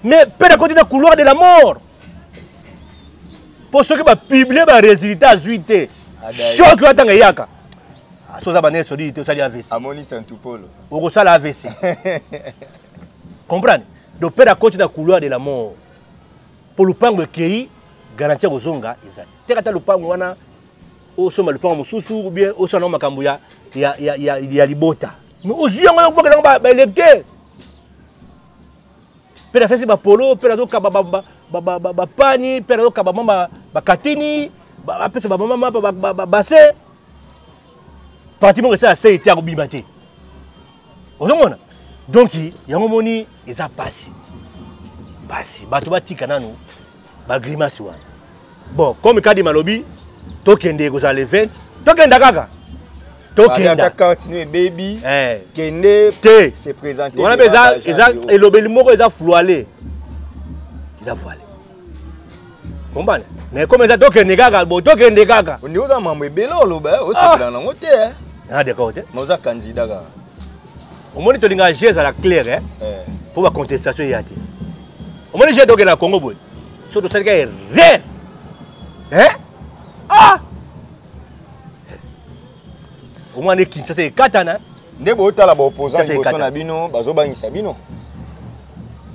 mais père continue dans couloir de la mort pour ceux qui va publier ba résultat zuité choc watanga yaka soza bané sodi to sali AVC amoni santupolo oko sala AVC comprendre donc père continue dans couloir de la mort pour le pango kei garantir kozonga ezali tekata le pango wana o soma le pango mususu ou bien o sona makambo ya libota mais aux yeux on ba électeur pera sasi ba polo pera do kaba ba pani pera do kaba mama ba katini ba pesa ba mama ba basse parti mo ça c'est été akobimate ozomona donc yango moni eza pasi bato batika nanu ba grimace wana bon comme kadi malobi tokende ko za le 20 tokenda kaka tokenda continue baby kende se présenter on a besoin et lobeli moko eza floualé comprendre mais comme ça tokende kaka bo tokende kaka on est dans mambo ebelo loba o sepela nango te d'accord te mais oza candidat kaka au moins tolinga jeu à la claire pour la contestation ya te au moins jeu tokenda Congo boy so to salika rien au moins les Kinshasa et Katana nde bo tala ba opposant liboso na bino bazobangisa bino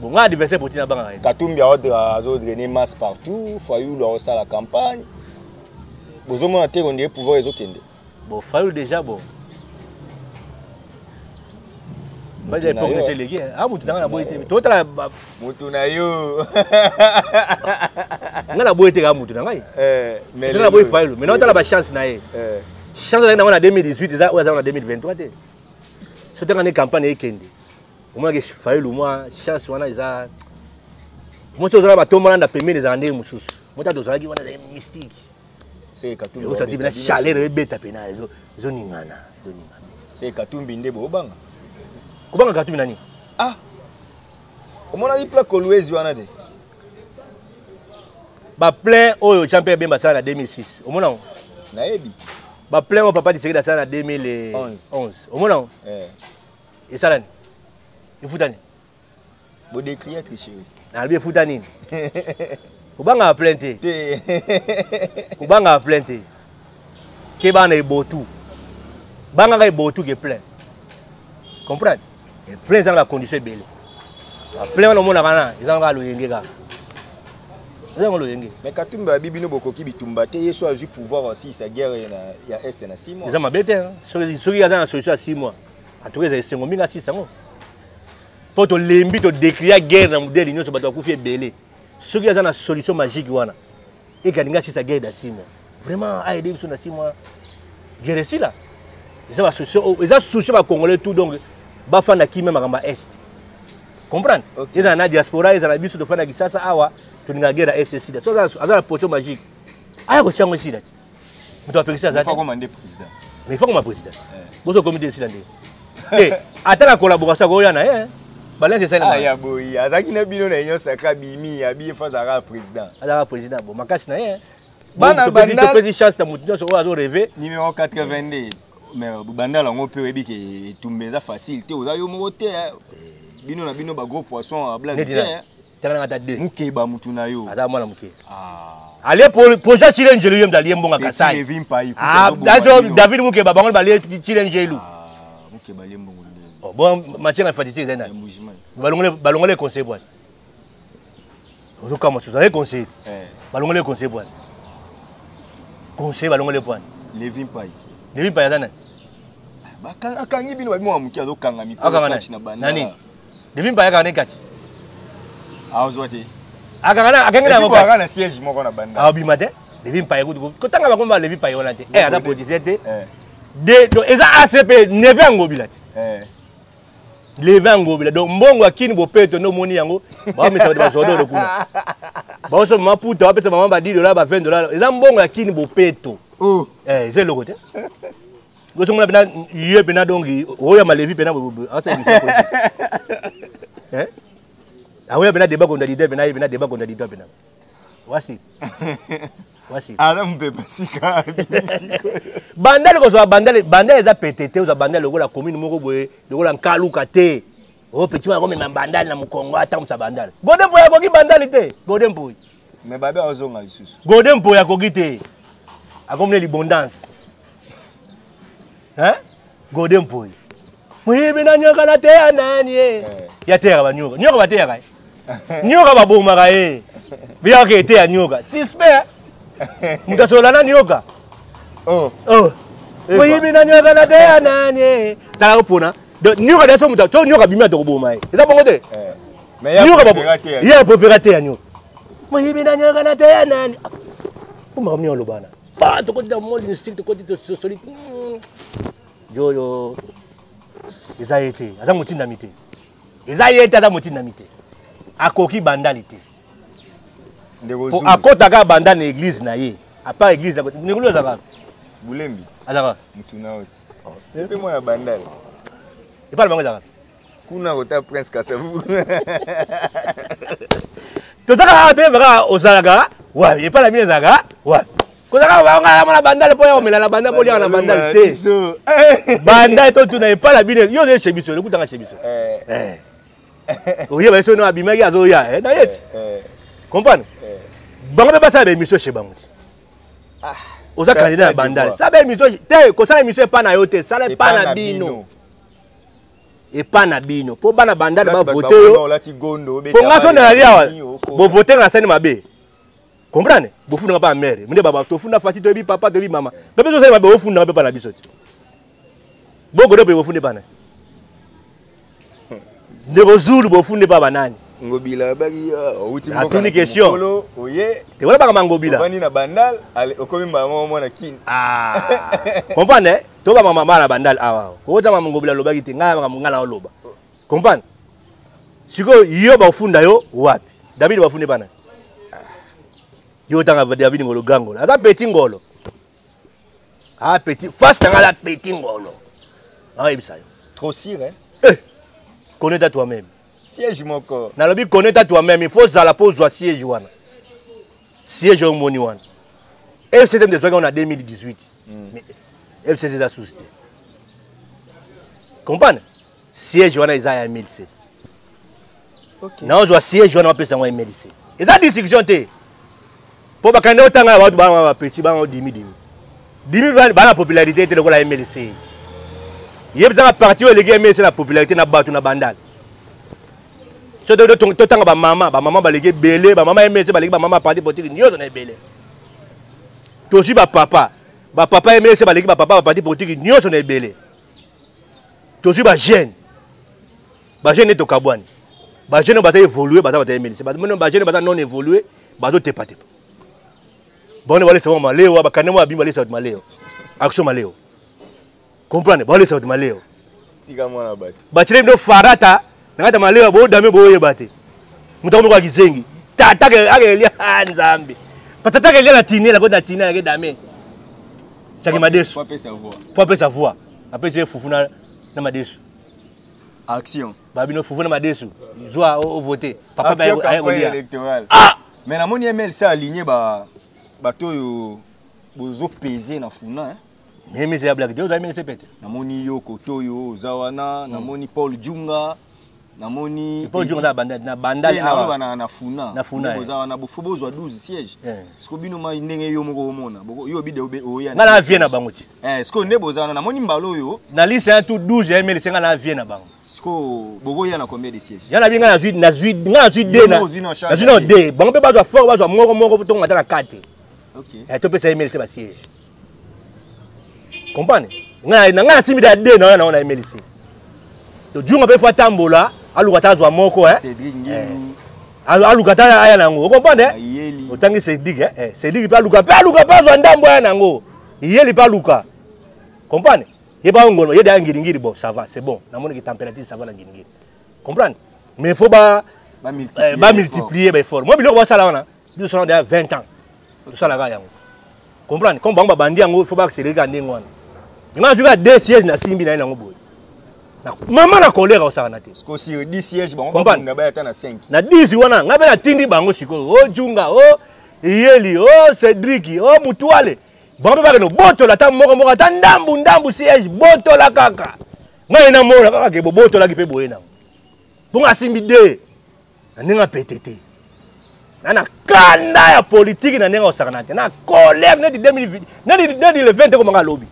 bon adversaire pour tina banga Katumbi a drainer masse partout Fayou leur ça la campagne bozomona te on est pouvoir ezokende bon Fayou déjà bon ba j'ai progressé les gars mutu na boyete to tala mutu na yo ngana boyete ga mutu na ngai mais na boy Fayou mais na tala ba chance na ye chance na en 2018 ça ou en 2023 te c'était une campagne ekende au moins que Fayou moi chance wana ça moi ça ba tomba na premier des années mususu moi ta dozaki wana mystique c'est Katumbi on s'est dit na chaleur ebeta pena zo ningana c'est Katumbi nde bo banga kubanga Katumbi nani omona ipla kolwezi wana te ba plein oyo champion bemba ça en 2006 omona naebi ba plein au papa disait ça en 2011 omona et ça là il foutani bo décrier tricher na bien foutani kubanga plainte kubanga plainte ke bana ebotu banga ga ebotu ke plein comprendre et plein dans la condition belle plein on mona kana ils ont lo yengeka mais Katumbi abibino bokoki bitumba te yeso azu pouvoir aussi sa guerre ya est na 6 mois ils ont mabete celui qui a une solution à 6 mois En tout cas, c'est un minga 6 ans. Pour te lembi, te décrire la guerre dans le modèle, l'union, c'est pas belé. Ceux qui ont une solution magique, et qui ont 6 guerre dans 6 mois. Vraiment, à aider dans 6 mois. Guerre ici là. Ils ont une solution à Congolais tout, donc, ils font qui même à Est. Comprendre? Ils ont une diaspora, ils ont une de faire ça, awa, tu as une guerre à Est ici. Ça, c'est une potion magique. Ah, il y a un ici là. Il faut commander président. Mais il faut commander président. Vous avez comité ici là. Attends la collaboration, il y a un. Balance c'est ça. Ah, ya boy. Azaki na bino na nyo saka bimi ya bi fa zara président. Azara président bon makasi na ye. Bana banda. Tu peux chance ta mutinyo so azo rêver. Numéro 82. Mais banda la ngope webi ke tumbeza facile. Te oza yo mote. Bino na bino ba gros poisson à blanc. Tanga ngata 2. Muke ba mutu na yo. Azara mwana muke. Allez pour projet challenge le yem dali mbonga kasai. Ah, David muke ba bango balé challenge lu. Muke ba mbongo. Bon, matière informatique, c'est un ballon les conseils. Vous avez conseil. Ballon les conseils. Conseil, ballon les points. Les vins paille. Les vins paille, quand il vient, moi, je suis un ami. Nani. Les vins paille, quand ah, vous êtes. Ah, quand on a siège, moi, on a banda. Ah, bimatin. Les vins paille, quand on a les vins paille, on a été. Eh, à pour 17. Et ça, ACP, 9 ans, mobilate. Les 20 ngobila donc mbongo akini bopeto no moni yango ba mesa ba zodo do kuna ba so maputa ba pesa mama ba $10 ba $20 eza mbongo akini bopeto c'est le côté go so mona bena yé bena donc oya malevi bena asa ni oya bena débat contre leader bena bena débat contre leader bena voici ala mpepa sika bandale ko so bandale eza PTT oza bandale lokola commune moko boye lokola nkaluka te o petit wa comme bandale na mukongo ata musa bandale godem po ya koki bandale te godem po mais babe azonga lisusu godem po ya koki te akomne libondance hein godem po muyibi na nyoka na te ya nani ya te ya banyoka nyoka ba te ya kai nyoka ba boma kai biya ke te ya nyoka suspect Mutasolana nyoka. Muyibi na nyoka na te ya nani. Ta pona. Do nyoka da so muta to nyoka bimia to boma e. Eza bongo te. Mais ya proférate. Ya proférate ya nyoka. Muyibi na nyoka na te ya nani. Kuma kamni olobana. Ba to ko da mo instinct to ko to solide. Joyo. Eza yete. Aza mutinda mite. Eza yete aza mutinda mite. Akoki bandalité. Pour akotaka banda na église na ye à part église ne kulo zaka bulembi azaka mutuna oti pe mo ya banda e parle bango zaka kuna ota prince kasavu to zaka te vaka ozalaka wa e parle bien zaka wa ko zaka banga na banda le po ya omela na banda po lia na banda te banda to tuna e parle bien yo ze chebiso le kutanga chebiso oye ba so no abimaki azoya na yet comprendre bango be basa be mission chez bango oza candidat bandale ça be mission te ko ça mission pas na yo te ça le pas na bino et pas na bino po bana bandale ba voter yo po ngaso na lia bo voter na scène mabe comprendre bo funda pas mère mune baba to funda fati to bi papa to bi mama be beso ça mabe o funda be pas na biso bo godo be bo funda pas na de rozulu bo funda pas banani ngobila baki outi mo tuni question oye te wala baka ngobila bani na bandal okomi mama mwana kin comprendre to ba mama na bandal awa ko ta mama ngobila lobaki te ngala ngala loba comprendre siko yo ba funda yo wapi David ba funde bana yo tanga David ngolo gango ata petit ngolo petit face ngala petit ngolo ibisa yo trop sire connais toi-même. Siège mon corps. Nalobi connais toi-même, il faut ça la pose soit siège wana. Siège au moni wana. FCC des on a 2018. Mais FCC des société. Comprendre? Siège wana isa ya MLC. OK. Na on siège wana pesa wa MLC. Et ça discussion te. Pour ba kanda otanga ba ba petit ba 10 000 ba la popularité te ko la MLC. Yebza parti o légui MLC la popularité na batu na bandal. So de tanga ba mama ba légui belé ba mama MLC ba légui ba mama parti politique nyozo na belé. To si ba papa MLC ba légui ba papa parti politique nyozo na belé. Tosi ba jeune. Ba jeune to kabwani. Ba jeune ba évoluer ba ta MLC. Ba jeune ba non évoluer ba zo tepa tepa. Bon wale c'est maléo ba kanemo abimba les saut maléo. Action maléo. Comprendre ba les saut maléo. Tika mwana batu. Ba tire ndo farata ngata maléo bo dame bo yebate. Mutamu kwa kizengi. Tata ke akelia nzambi. Patata ke lia tine la ko na tine ke dame. Chaki madesu. Faut appeler sa voix. Faut appeler sa voix. Après j'ai fufuna na madesu. Action. Babino fufuna madesu. Joie au voter. Papa ba électorale. Ah, mais na moni MLC aligné ba bato yo bozo peser na funa hein. Mais c'est blague. Dieu a mis ses pètes. Na moni yo kotoyo zawana, na moni Paul Junga, na moni Paul Junga na banda na funa. Na funa. Zawana bo fobozo 12 sièges. Sko bino ma ndenge yo moko omona. Yo bide oya. Na la vie na banguti. Sko nebo zawana na moni mbalo yo. Na liste un tout 12 MLC na la vie na bangu. Sko bogo ya na combien de sièges? Ya na binga na zui de na. Na zui no de. Bango pe bazo fort bazo moko to ngata na 4. OK. Et to pe sa MLC ba siège. Comprenez? Nga simi da de na na MLC. To junga pe fa tambola, alukata zwa moko Cédric Ngelu. Alukata aya nango. Comprenez? Otangi Cédric Cédric pa luka pa zwa ndambo aya nango. Yeli pa luka. Comprenez? Yeba ngono, yeda ngiri bon, ça va, c'est bon. Na moni ki température ça va la ngiri. Comprendre? Mais il faut ba multiplier ba effort. Moi biloko ba sala wana, bi so na 20 ans. To sala ga yango. Comprendre? Comme banga bandi yango, il faut ba accélérer ka ndengo wana. Nga juka 2 sièges na simbi na yango boy. Na mama na colère o sala na te. Parce que 10 sièges bango ba na ba ata na 5. Na 10 wana, nga be na tindi bango siko. O Junga, o Yeli, o Cédric, o Mutuale. Bon ba no boto la ta moko ta ndambu siège boto la kaka. Nga ina mora kaka ke boto la ki pe boye na. Bonga simbi de. Ninga PTT. Na kanda ya politique na ninga osakanate. Na colère net 2020. Net le 20 ko manga lobby.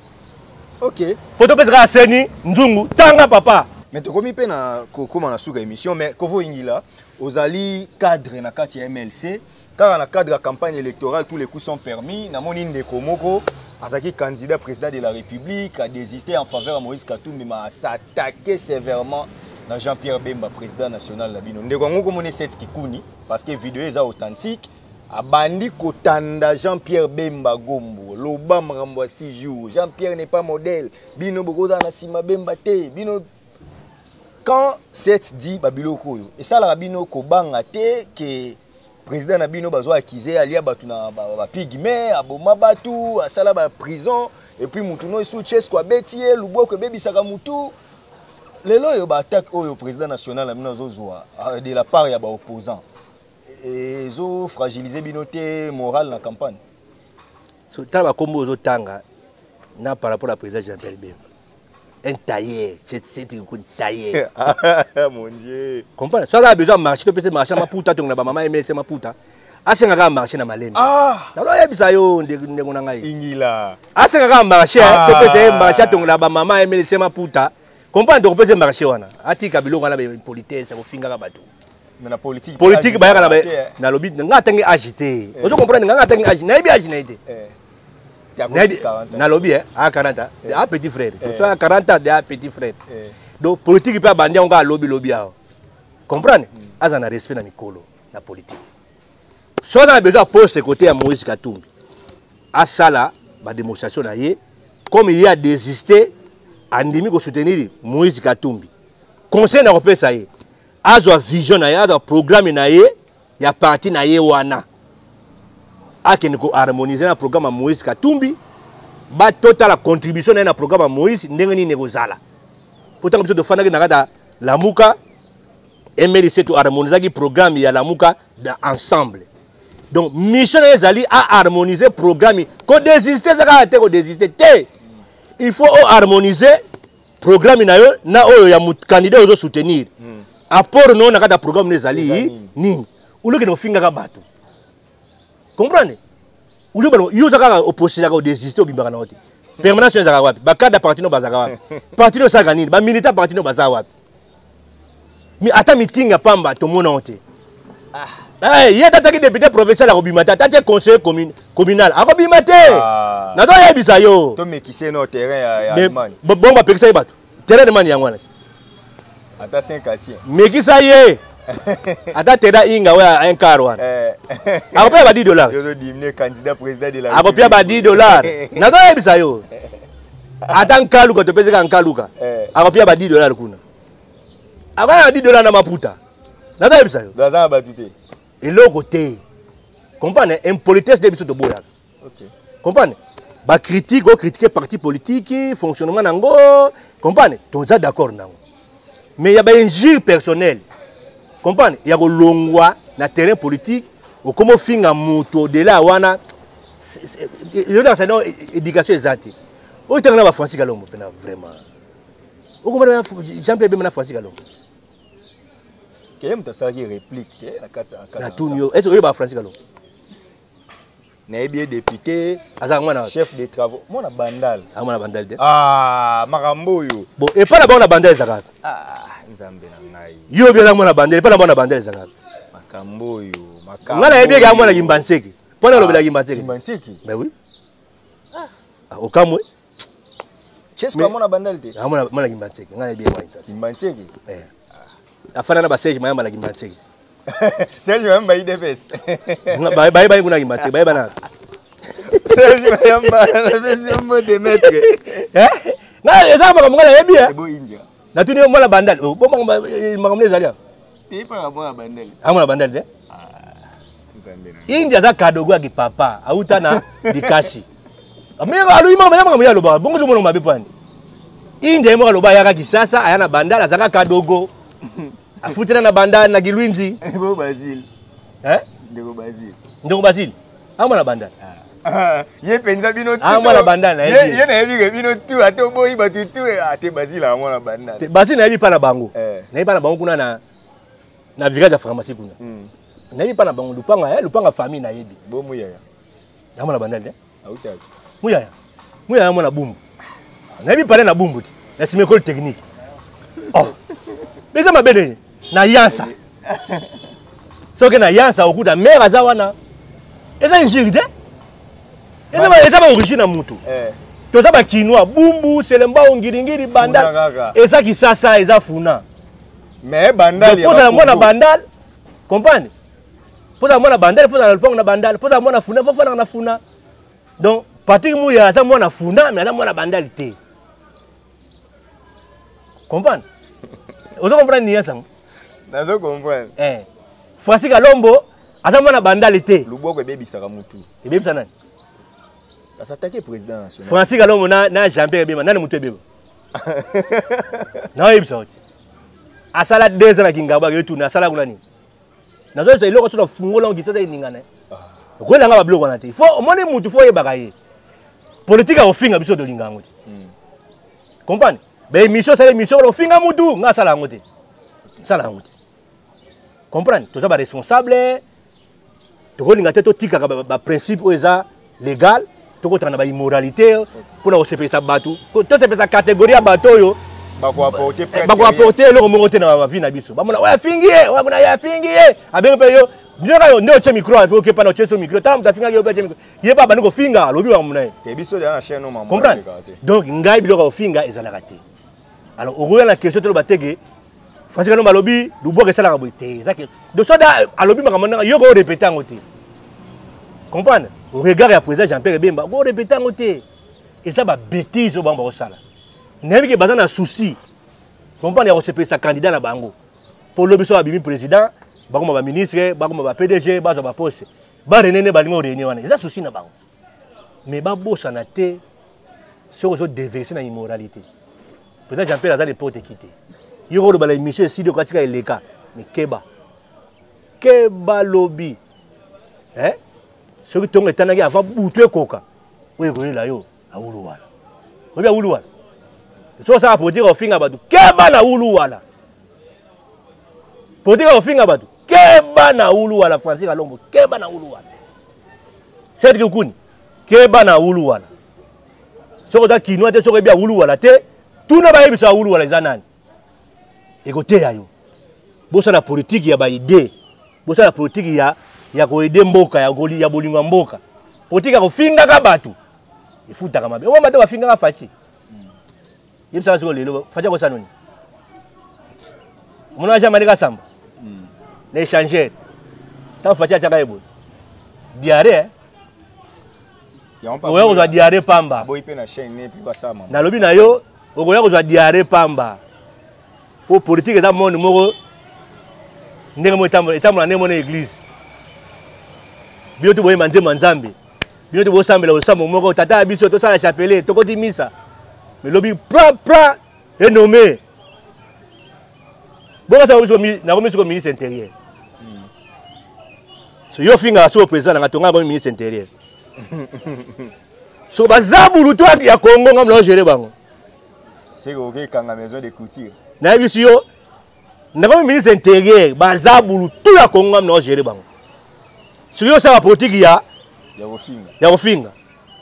OK. Poto pesa seni nzungu tanga papa. Mais to komi pe na kokoma na suka émission mais kovo ingila ozali cadre na kati ya MLC. Car dans le cadre de la campagne électorale, tous les coups sont permis. Namoni Ndeko Moko, Azaki candidat président de la République, a désisté en faveur de Moïse Katumbi, mais a s'attaqué sévèrement à Jean-Pierre Bemba, président national de la Bino. Ndeko Moko mone cette kikouni, parce que la vidéo est authentique. A bandi kotanda Jean-Pierre Bemba Gombo, Loba Mrambo 6 jours. Jean-Pierre n'est pas modèle. Bino Bogoza Nasima Bemba te. Bino. Quand cette dit Babilo Koyo, et ça la Bino Kobanga te, que président Nabino bazo accusé alia batuna ba pigme aboma batu asala ba prison et puis mutuno souches kwa betie luboko bebi saka mutu lelo yo ba attaque au président national Nabino zozwa de la part ya ba opposant et zo fragiliser binoté moral na campagne so tala kombo zo tanga na par rapport à président Jean-Pierre Bemba un tailleur c'est un tailleur mon Dieu comprendre ça a besoin de marcher to pese marcher maputa to na ba mama MLC maputa asenga ka marcher na malemi na lo yebisa yo ndengo na ngai ingila asenga ka marcher to pese marcher to na ba mama MLC maputa comprendre to pese marcher wana atika biloko wana be politesse ko finga ka bato mais la politique ba na lobby nga tangi agité ozo comprendre nga tangi agité na bi agité na lobby à 40 ans à petit frère soit à 40 ans de petit frère donc politique peut bandia on ga lobby comprendre azana respect na mikolo na politique so on a besoin poste côté à Moïse Katumbi à sala ba démonstration na yé comme il y a désisté andimi ko soutenir Moïse Katumbi conseil na kopesa yé azo vision na yé azo programme na yé ya parti na yé wana akeni ko harmoniser na programme Moïse Katumbi ba total la contribution na programme Moïse ndenge ni nekozala pourtant biso de fana na kata lamuka MLC to harmoniser ki programme ya lamuka ensemble donc mission ezali à harmoniser programme ko désister zaka te ko désister te il faut harmoniser programme na yo na oyo ya candidat ozo soutenir apport non na kata programme ezali ni uluki no finga ka bato comprendre ulu bano yuza ka opposition ka désister obimbaka na ote permanence ezaka wapi bakada parti no bazaka wapi parti no saka nini ba militant parti no bazaka wapi mi ata meeting ya pamba to mona ote yeta taki député provincial akobimata tati conseiller communal akobimate na to yebisa yo to mekise no terrain ya Allemagne bon ba pekisa bato terrain de mani yangwana ata 5 assiens mekisa ye ata teda inga we a un quart wana akopia ba $10 je diminuer candidat président de la akopia ba $10 nazo yebisa yo ata nkaluka to pezeka nkaluka akopia ba $10 kuna akona $10 na maputa nazo yebisa yo daza ba tuté eloko te comprendre impolitesse de biso to boya OK comprendre ba critique o critiquer parti politique fonctionnement nango comprendre toza d'accord nango mais il y a un injure personnel comprendre il y a longwa na terrain politique au comment finga moto de là wana je dans ça éducation exacte o tanga ba Francis Kalombo pena vraiment o comment Jean-Pierre Bemba na Francis Kalombo que mta ça qui réplique te la 4 na tunyo est-ce que ba Francis Kalombo na bien député chef de travaux mona bandal amona bandal de makambo yo bon et pas la bonne bandal zaka nzambe na ngai yo bien mona bandal pas la bonne bandal zaka makambo yo makambo ngala yebie ga mona Gimbanseki pona lobela Gimbanseki ben oui au kamwe chesko amona bandal te amona Gimbanseki ngala yebie mona Gimbanseki afana na ba Serge Mayamba la Gimbanseki Serge Mayamba IDPS bye kuna Gimbanseki bye bana Serge Mayamba la version mode maître na eza makambo ngala yebie bo india na tuni mona bandal bo makambo ezalia te pa mona bandal amona bandal de India za kadogo ya kipapa auta na dikasi amega aluima makambo ya loba bongo zo mona mabe pani India mo loba ya kisasa ayana bandal azaka kadogo afutena na bandal na Gilwinzi bo Basile ndeko Basile amona bandal ye penza bino tu amona bandal na ye na yebi bino tu ato boyi batutu ate Basile amona bandal Basile na yebi pa na bango na yebi pa na bango kuna na village ya pharmacie kuna na yebi pa na bango lupanga famille na yebi bo muyaya amona bandal de autaki muyaya amona bumbu na yebi pa na bumbu ti na simekole technique Beza mabene na yansa. Soke na yansa okuta mère azawana. Eza injirite. Eza ba origine na mutu. Toza ba kinwa bumbu selemba ongiringiri bandal. Eza kisasa eza funa. Mais bandal ya. Poza na mwana bandal. Comprendre? Poza na mwana bandal, poza na lupang na bandal, poza na mwana funa, poza na funa. Donc Patrick Mouya aza mwana funa, mais aza mwana bandal te. Comprendre? Vous comprenez ni ça? Nazo comprendre. Francis Kalombo, azamwa na bandalité. Luboko ebebisaka mutu. Ebebisa nani? Asatake président national. Francis Kalombo na Jean-Pierre Bemba, nani mutu ebeba? Na ebisa oti. Asala 2 ans na Kingaba yetu na asala kuna ni. Nazo ça iloko so fungola ngisasa iningana. Ko langa ba bloko na te. Faut moni mutu faut yebaka ye. Politique a ofinga biso do lingango. Comprendre? Ben mission c'est mission on finga mutu nga sala ngote. Sala ngote. Comprendre? Tout ça ba responsable. To ko linga te to tika ba principe oza légal, to ko tana ba immoralité pour na osepesa batu. To sepesa catégorie ya bato yo ba ko apporter presque. Ba ko apporter le mongote na ba vie na biso. Ba mona wa fingie, wa kuna ya fingie. Abengo pe yo Bien yo ndio che micro apo ke pa na che so micro tam tafinga yo pe che micro. Ye ba baniko finga lobi wa muna. Te biso ya na chaîne no maman. Comprendre? Donc ngai biloko finga ezala te. Alors, au la question de l'obété, Francis Kalombo lobby, du bois que ça la beauté. De ça, à lobby, il y a répété en côté. Comprendre? Au regard à présent, Jean-Pierre Bemba, on répété en côté. Et ça va bêtise au banc de ça. N'est-ce pas un souci? Comprendre? Il y a un candidat à Bango. Pour le lobby, il y a un président, un ministre, un PDG, un poste. Il y a un réunion. Il y a un souci à Bango. Mais il y a un souci sur les autres déverser dans l'immoralité. Peut-être Jean-Pierre Azal est pour te quitter. Il y a une mission ici de Katika et Leka. Mais Keba. Keba lobby. Hein? Ce qui tombe est un avant bouter Koka. Oui, oui, là, yo. À Oulouala. Oui, bien Oulouala. C'est ça pour dire au fin à Badou. Keba na Oulouala. Pour dire au fin à Badou. Keba na Oulouala. Francis Kalombo. Keba na Oulouala. C'est ce que vous Keba na Oulouala. Ce qui nous a dit que bien Oulouala. Tout n'a pas eu ça Oulouala les anani. Écoutez ayo. Bosa la politique ya ba idée. Bosa la politique ya ko aider mboka ya goli ya bolinga mboka. Politique ya ko finga ka batu. Ifuta kama be. O mata wa finga ka fachi. Il me semble que le Fatia Kosanoni. Mon agent Manika Samba. L'échangeur. Tant Fatia Tchakaïbo. Diarrhée. On a diarrhée pamba. Na lobi na yo, on a diarrhée pamba. Pour politique, ça monde moro. Ndenge mo etambo na ndenge église. Bioto boye manje manzambe. Bioto bo sambela o sambo moko tata biso to sala chapelet to koti misa. Mais lobi pra et nommé. Bon ça vous na komi sur ministre intérieur. So yo finga so président na tonga comme ministre intérieur. So bazabulu to ya Congo ngam lo gérer bango. C'est OK quand la maison de couture. Na biso yo na comme ministre intérieur bazabulu to ya Congo ngam lo gérer bango. So yo ça politique ya Ofinga.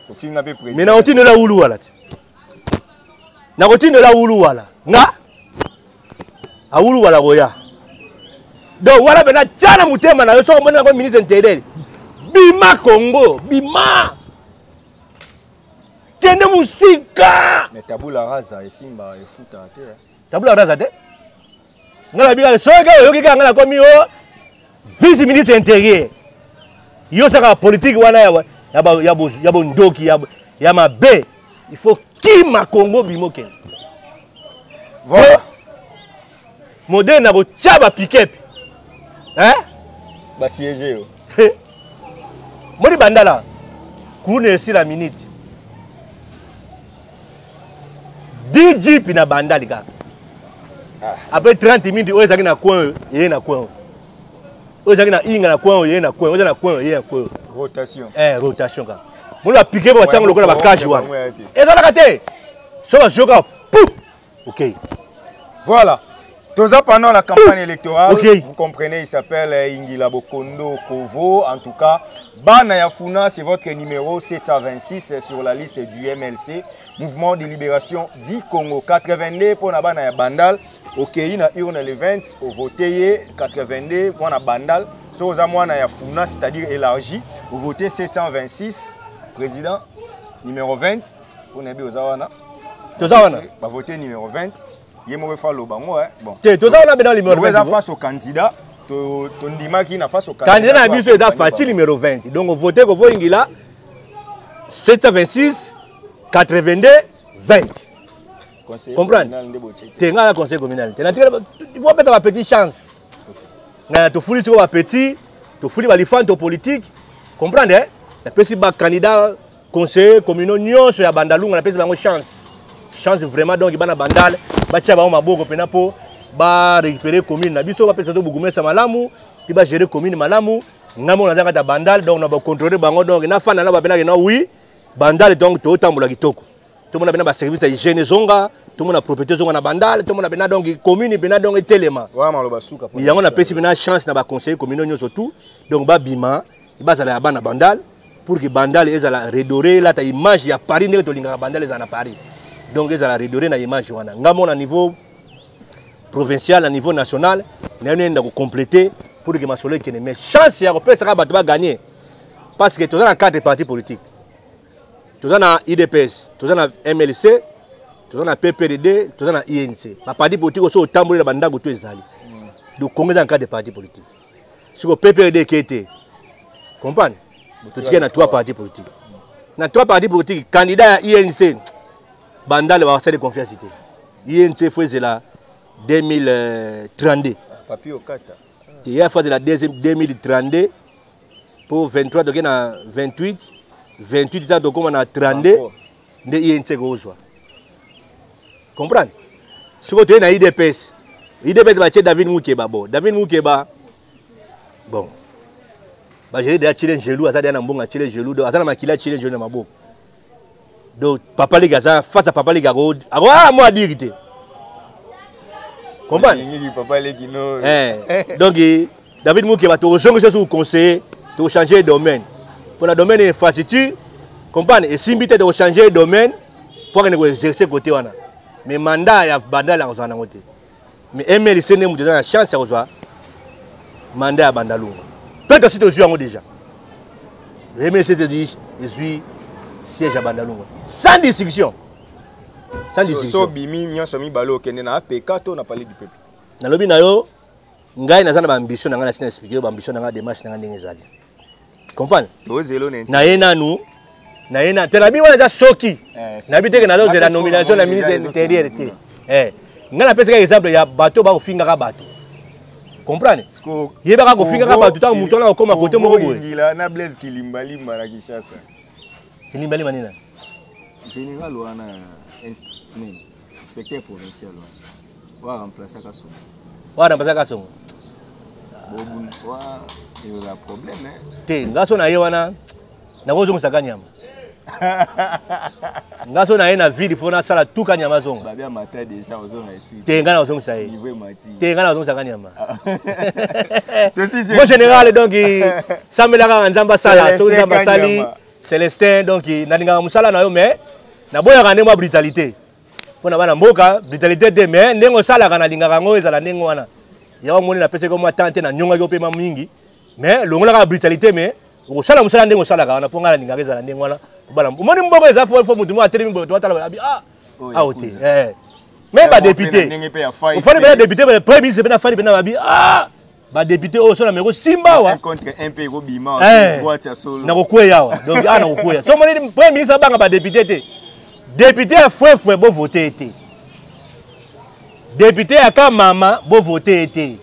Ofinga pe président. Mais na otine la ulu wala. Na otine la ulu wala. Nga awulu wala goya. Donc voilà bena tiana mutema na yo so mona ko ministre intérieur. Bima Congo, bima. Kende musika. Mais tabula rasa et simba et futa te. Tabula rasa te. Ngala biga soga yo kika ngala komi o vice ministre intérieur. Yo saka politique wana ya bondoki ya mabe. Il faut kima Congo bimo ken. Voilà. Modèle na ko tchaba piquet. Hein? Ba siéger yo. Mori bandala. Kune si la minute. 10 jeep na bandali kaka. Après 30 minutes oyo na coin yé na coin. Oyo na inga na coin yé na coin, oyo na coin yé na coin. Rotation. Rotation ka. Mona piquer ba tsango lokola ba cage wana. Ezala kate. So joka pou. OK. Voilà. Tout ça pendant la campagne électorale, vous comprenez, il s'appelle Ingila Bokondo Kovo. En tout cas, Bana Yafuna, c'est votre numéro 726 sur la liste du MLC, Mouvement de Libération du Congo. 82 pour Bana Bandal. Ok, il y a urne le 20, au voté 82 pour Bandal. So Zamwana Yafuna, c'est-à-dire élargi, vous votez 726, président numéro 20 pour Nebi Ozawana. Tozawana. Vous votez numéro 20. Il me refait le bango, bon. Tu as on a dans le numéro 20. Face au candidat, ton dima qui n'a face au candidat. Candidat n'a biso est facile numéro 20. Donc votez que vous ingila 726 82 20. Comprendre? Tu as un conseil communal. Tu vas mettre une petite chance. Tu fouilles sur un petit, tu fouilles les fans politique. Comprendre? La petit candidat conseiller communal sur la bandalou, on a une chance. Chance vraiment donc bana bandal ba tia ba maboko pena po ba récupérer commune na biso ba pesa to bugumesa malamu puis ba gérer commune malamu ngamo na zanga ta bandal donc na ba contrôler bango donc na fana na ba pena na oui bandal donc to tambola kitoko to mona pena ba service hygiène zonga to mona propriété zonga na bandal to mona pena donc commune pena donc telema wa maloba suka pour yango na pesi pena chance na ba conseiller commune nyo surtout donc ba bima ba zala ya bana bandal pour que bandal ezala redorer la ta image ya Paris ne to linga bandal ezana Paris. Donc, ils ont redoré l'image. Nous avons un niveau provincial, un niveau national, nous avons complété pour que ma soleil ait une chance de gagner. Parce que nous avons 4 partis politiques. Nous avons IDPS, nous avons MLC, nous avons PPRD, nous avons INC. Les partis politiques sont au temps où nous avons tout ezali. Donc, nous avons 4 partis politiques. Si le PPRD qui était, comprenez? Nous avons 3 partis politiques. Dans 3 partis politiques, candidat à INC. Bandal va avoir de confiance. INC faisait la 2032. Papier au 4. Il y a fait la 2032 pour 23 donc na 28 28 donc on a 32 de INC gozo. Comprendre? Ce que tu es na IDPS. IDPS va chez David Moukeba bon. David Moukeba bon. Ba j'ai déjà tiré gelou, ça na mbonga tiré gelou, ça na makila tiré gelou na maboko. Donc, Papa Ligaza, face à Papa Ligago, ah, moi, dire. Comprenez? Donc, David Mouké va te changer sur le conseil, te changer de domaine. Pour le domaine infrastructure, comprenez? Et si tu changer de domaine, pour exercer côté. Mais mandat, il y a bandal à Rosana. Mais MLC, nous avons la chance à recevoir mandat à Bandalou. Peut-être que tu as déjà. MLC te dit, je suis siège à Bandalou. Sans discussion. sans distinction. So bimi nyonso mi balo kende na PK to na parler du peuple. Na lobi na yo ngai nazana ba ambition na nga na sina expliquer ba ambition na nga démarche na nga ndenge ezali. Comprendre? Tozelo ne. Na ye nanu na ye na tena bi wana za soki. Na bi teke na zo la nomination na ministre de l'Intérieur te. Nga na pesa ka exemple ya bato ba ofinga ka bato. Comprendre? Yeba ka kofinga ka bato ta muto na okoma côté moko boye. Ngila na Blaise Kilimbali mara Kinshasa. Kilimbali manina. Général wana inspecteur provincial wa remplacer ka Songo. Wa remplacer ka Songo. Bobun wa il y a problème te ngaso na ye wana na kozongo sakanyama. Ngaso na ye na ville fona sala tout kanyama zongo. Ba bien matin déjà ozonga ici. Te ngana ozongo sa ye. Niveau mati. Te ngana ozongo sakanyama. Mon général donc Samelaka Nzamba sala, so Nzamba sali Célestin donc nalinga musala na yo mais na boya kande mo brutalité. Pona bana mboka brutalité de mais ndengo sala kana linga kango ezala ndengo wana. Ya moni na pese ko mo tante na nyonga yo pema mingi mais longola ka brutalité mais o sala musala ndengo sala kana ponga na linga ezala ndengo wana. Bana moni mboka eza fo mutu mo atelemi mbo to tala abi oti mais ba député o fali ba député ba premier ministre na fali na abi ba député o so na meko simba wa contre un peu go bima boîte ya solo na kokweya wa donc na kokweya so moni premier ministre banga ba député te député a fouet bo voter te député a ka mama bo voter te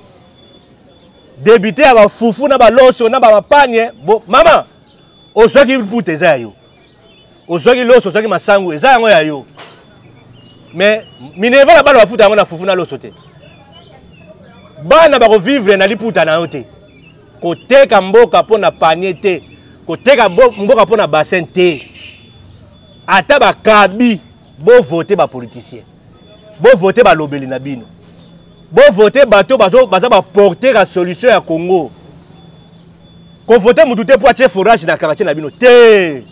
député a ba fufu na ba loso na ba panye bo mama o so ki pute za yo o so ki loso so ki masangu eza yango ya yo mais mineva na ba ba futa yango na fufu na loso te bana ba ko vivre na liputa na yo te ko teka mboka po na panier te ko teka mboka po na bassin te ata ba kabi bo voter ba politicien bo voter ba lobeli na bino bo voter bato baza ba porter la solution ya Congo ko voter mutu te po atie forage na quartier na bino te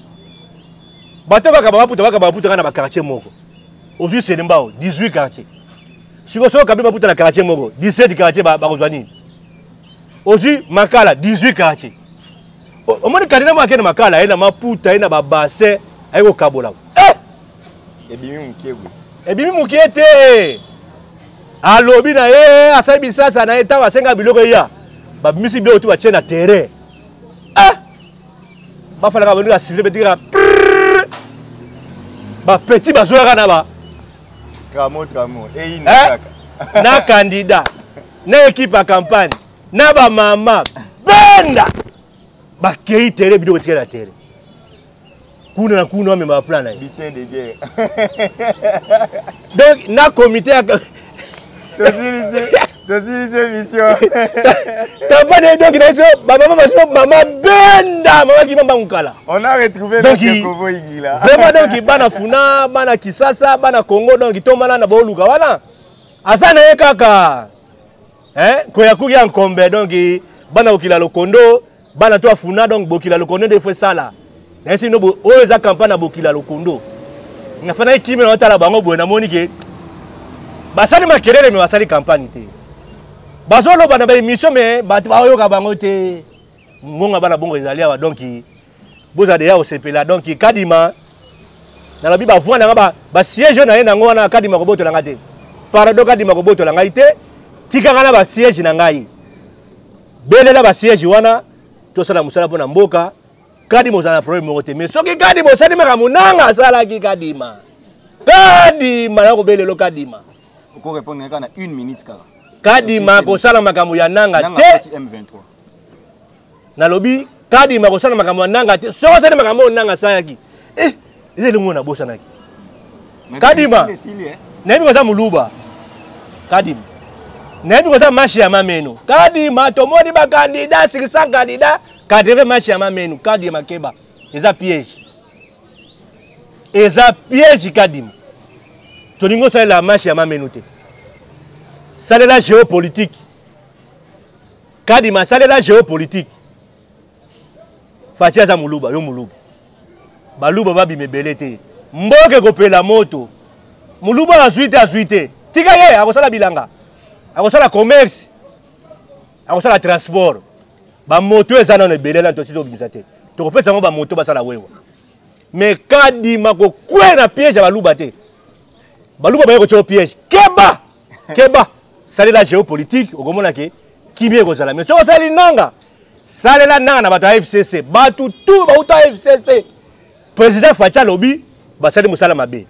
bato ka ba puta na ba quartier moko aujourd'hui c'est mbao 18 quartiers siko so kabi ba puta na quartier moko 17 quartiers ba kozwani aujourd'hui Makala 18 quartiers o moni kadina mo akena Makala ina maputa ina ba bassin ayiko kabola ebimi mukie te alobi na ye asali bisasa na ye ntango asenga biloko ya babimisi biloko tu batie na terrain bafalaka baninga sivile betikaka bapeti bazoyaka na ba na kandida na ekipe ya campagne na bamama benda bakei terrain biloko etikali na terrain kuna na kuna amema plan na butin de guerre donc na comité Tozilise mission tapane donc na so maman benda maman ki mamba ngala on a retrouvé notre Congo ingila vraiment donc bana funa bana Kisasa bana Congo donc tomala na boluka wana asana ye kaka ko yakuki en kombe donc bana okila lokondo bana to afuna donc bokila lokondo de fois sala na sino bo o eza campagne na bokila lokondo na fana ekime na tala bango bo na monike basali makelele me basali campagne te bazolo bana ba émission me bato ba yoka bango te ngonga bana bongo ezali awa donc boza de ya osepela donc kadima na lobi ba voix na ba siège na ye na ngona kadima ko boto langa te parado kadima ko boto langa te tikanga na ba siège na ngai belela ba siège wana to sala musala pona mboka kadima ozana problème mo te mais soki kadima osali maka munanga sala ki kadima na ko belelo kadima ko répondre kana 1 minute kaka kadima ko sala makambo ya nanga te M23 na lobi kadima ko sala makambo ya nanga te so sala makambo nanga sayaki ezeli ngona bosanaki kadima na yebi ko za muluba kadima na yebi ko za marche ya mameno kadima tomoni ba candidat 600 candidat 80 marche ya mameno kadima keba eza piège kadima tolingo sala la marche ya mameno te salela géopolitique kadima salela géopolitique fatia za muluba yo muluba baluba babime belé te mboke kopela moto muluba azuite tika ye akosala bilanga akosala commerce akosala transport ba moto ezana na belé na to sizo bimisa te to kopesa ngo ba moto basala wewa mais kadima ko kwena piège baluba te baluba baye ko piège keba sale la géopolitique okomona ke kimie ko zala mais so sali nanga sale la nanga na bato FCC batu tout ba uta FCC président Facha Lobi basali musala mabe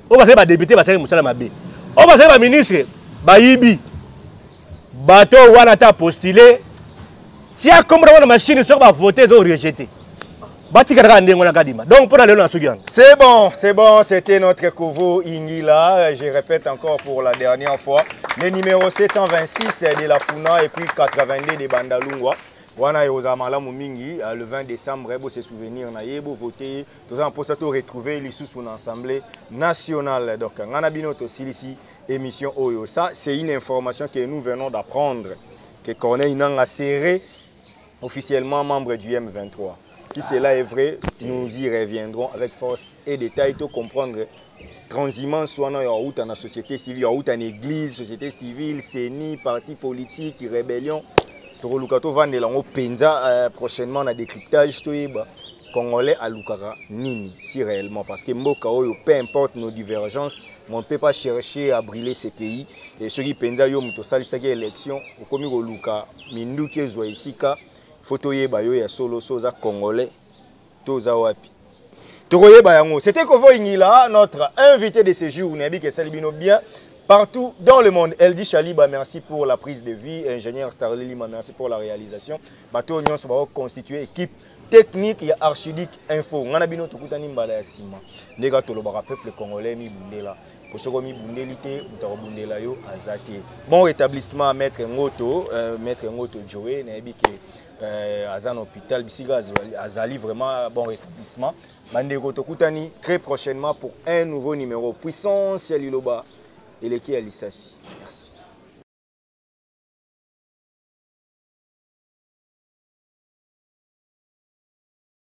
o basali ba député basali musala mabe o basali ba ministre ba yibi bato wana ta postulé tia comme la machine sur ba voter zo rejeter. Donc, c'est bon, c'était notre Kovo Ingila. Je répète encore pour la dernière fois. Le numéro 726 de la Funa et puis 82 de Bandalungwa. Wana Yozamala Mumingi, le 20 décembre, vous se souvenir, vous voter, tout ça pour ça retrouver les sous l'Assemblée nationale. Donc, on a bien notre émission Oyo. Ça, c'est une information que nous venons d'apprendre, que Corneille a serré officiellement membre du M23. Si cela est vrai, nous y reviendrons avec force et détail pour comprendre transhumance soit dans la société civile, dans l'église, société civile, CENI, parti politique, rébellion. Toroloukato van de lango penza prochainement na décryptage toyeba congolais à Lukara nini si réellement parce que mboka oyo peu importe nos divergences, on ne peut pas chercher à brûler ces pays et ceux qui penza yo muto salisaki élection okomi ko luka minduki ezwa isika photo yeba yo ya solo soza congolais toza wapi tokoyeba yango. C'était Kovo Ingila, notre invité de ce jour. Nabi ke salibino bien partout dans le monde. Eldi Chaliba, merci pour la prise de vie. Ingénieur Starly Lima, merci pour la réalisation. Bateau Nyon va constituer équipe technique et Archidic Info. On a bien notre koutani mbala ya sima. Nega tolobara peuple congolais mi bundela. Pour ce mi bundelité, ou bundela yo azate. Bon rétablissement maître Ngoto Joe, nabi ke Azan hôpital bisiga azali vraiment bon rétablissement. Bandeko tokutani très prochainement pour un nouveau numéro puissance Liloba et l'équipe Alissassi. Merci.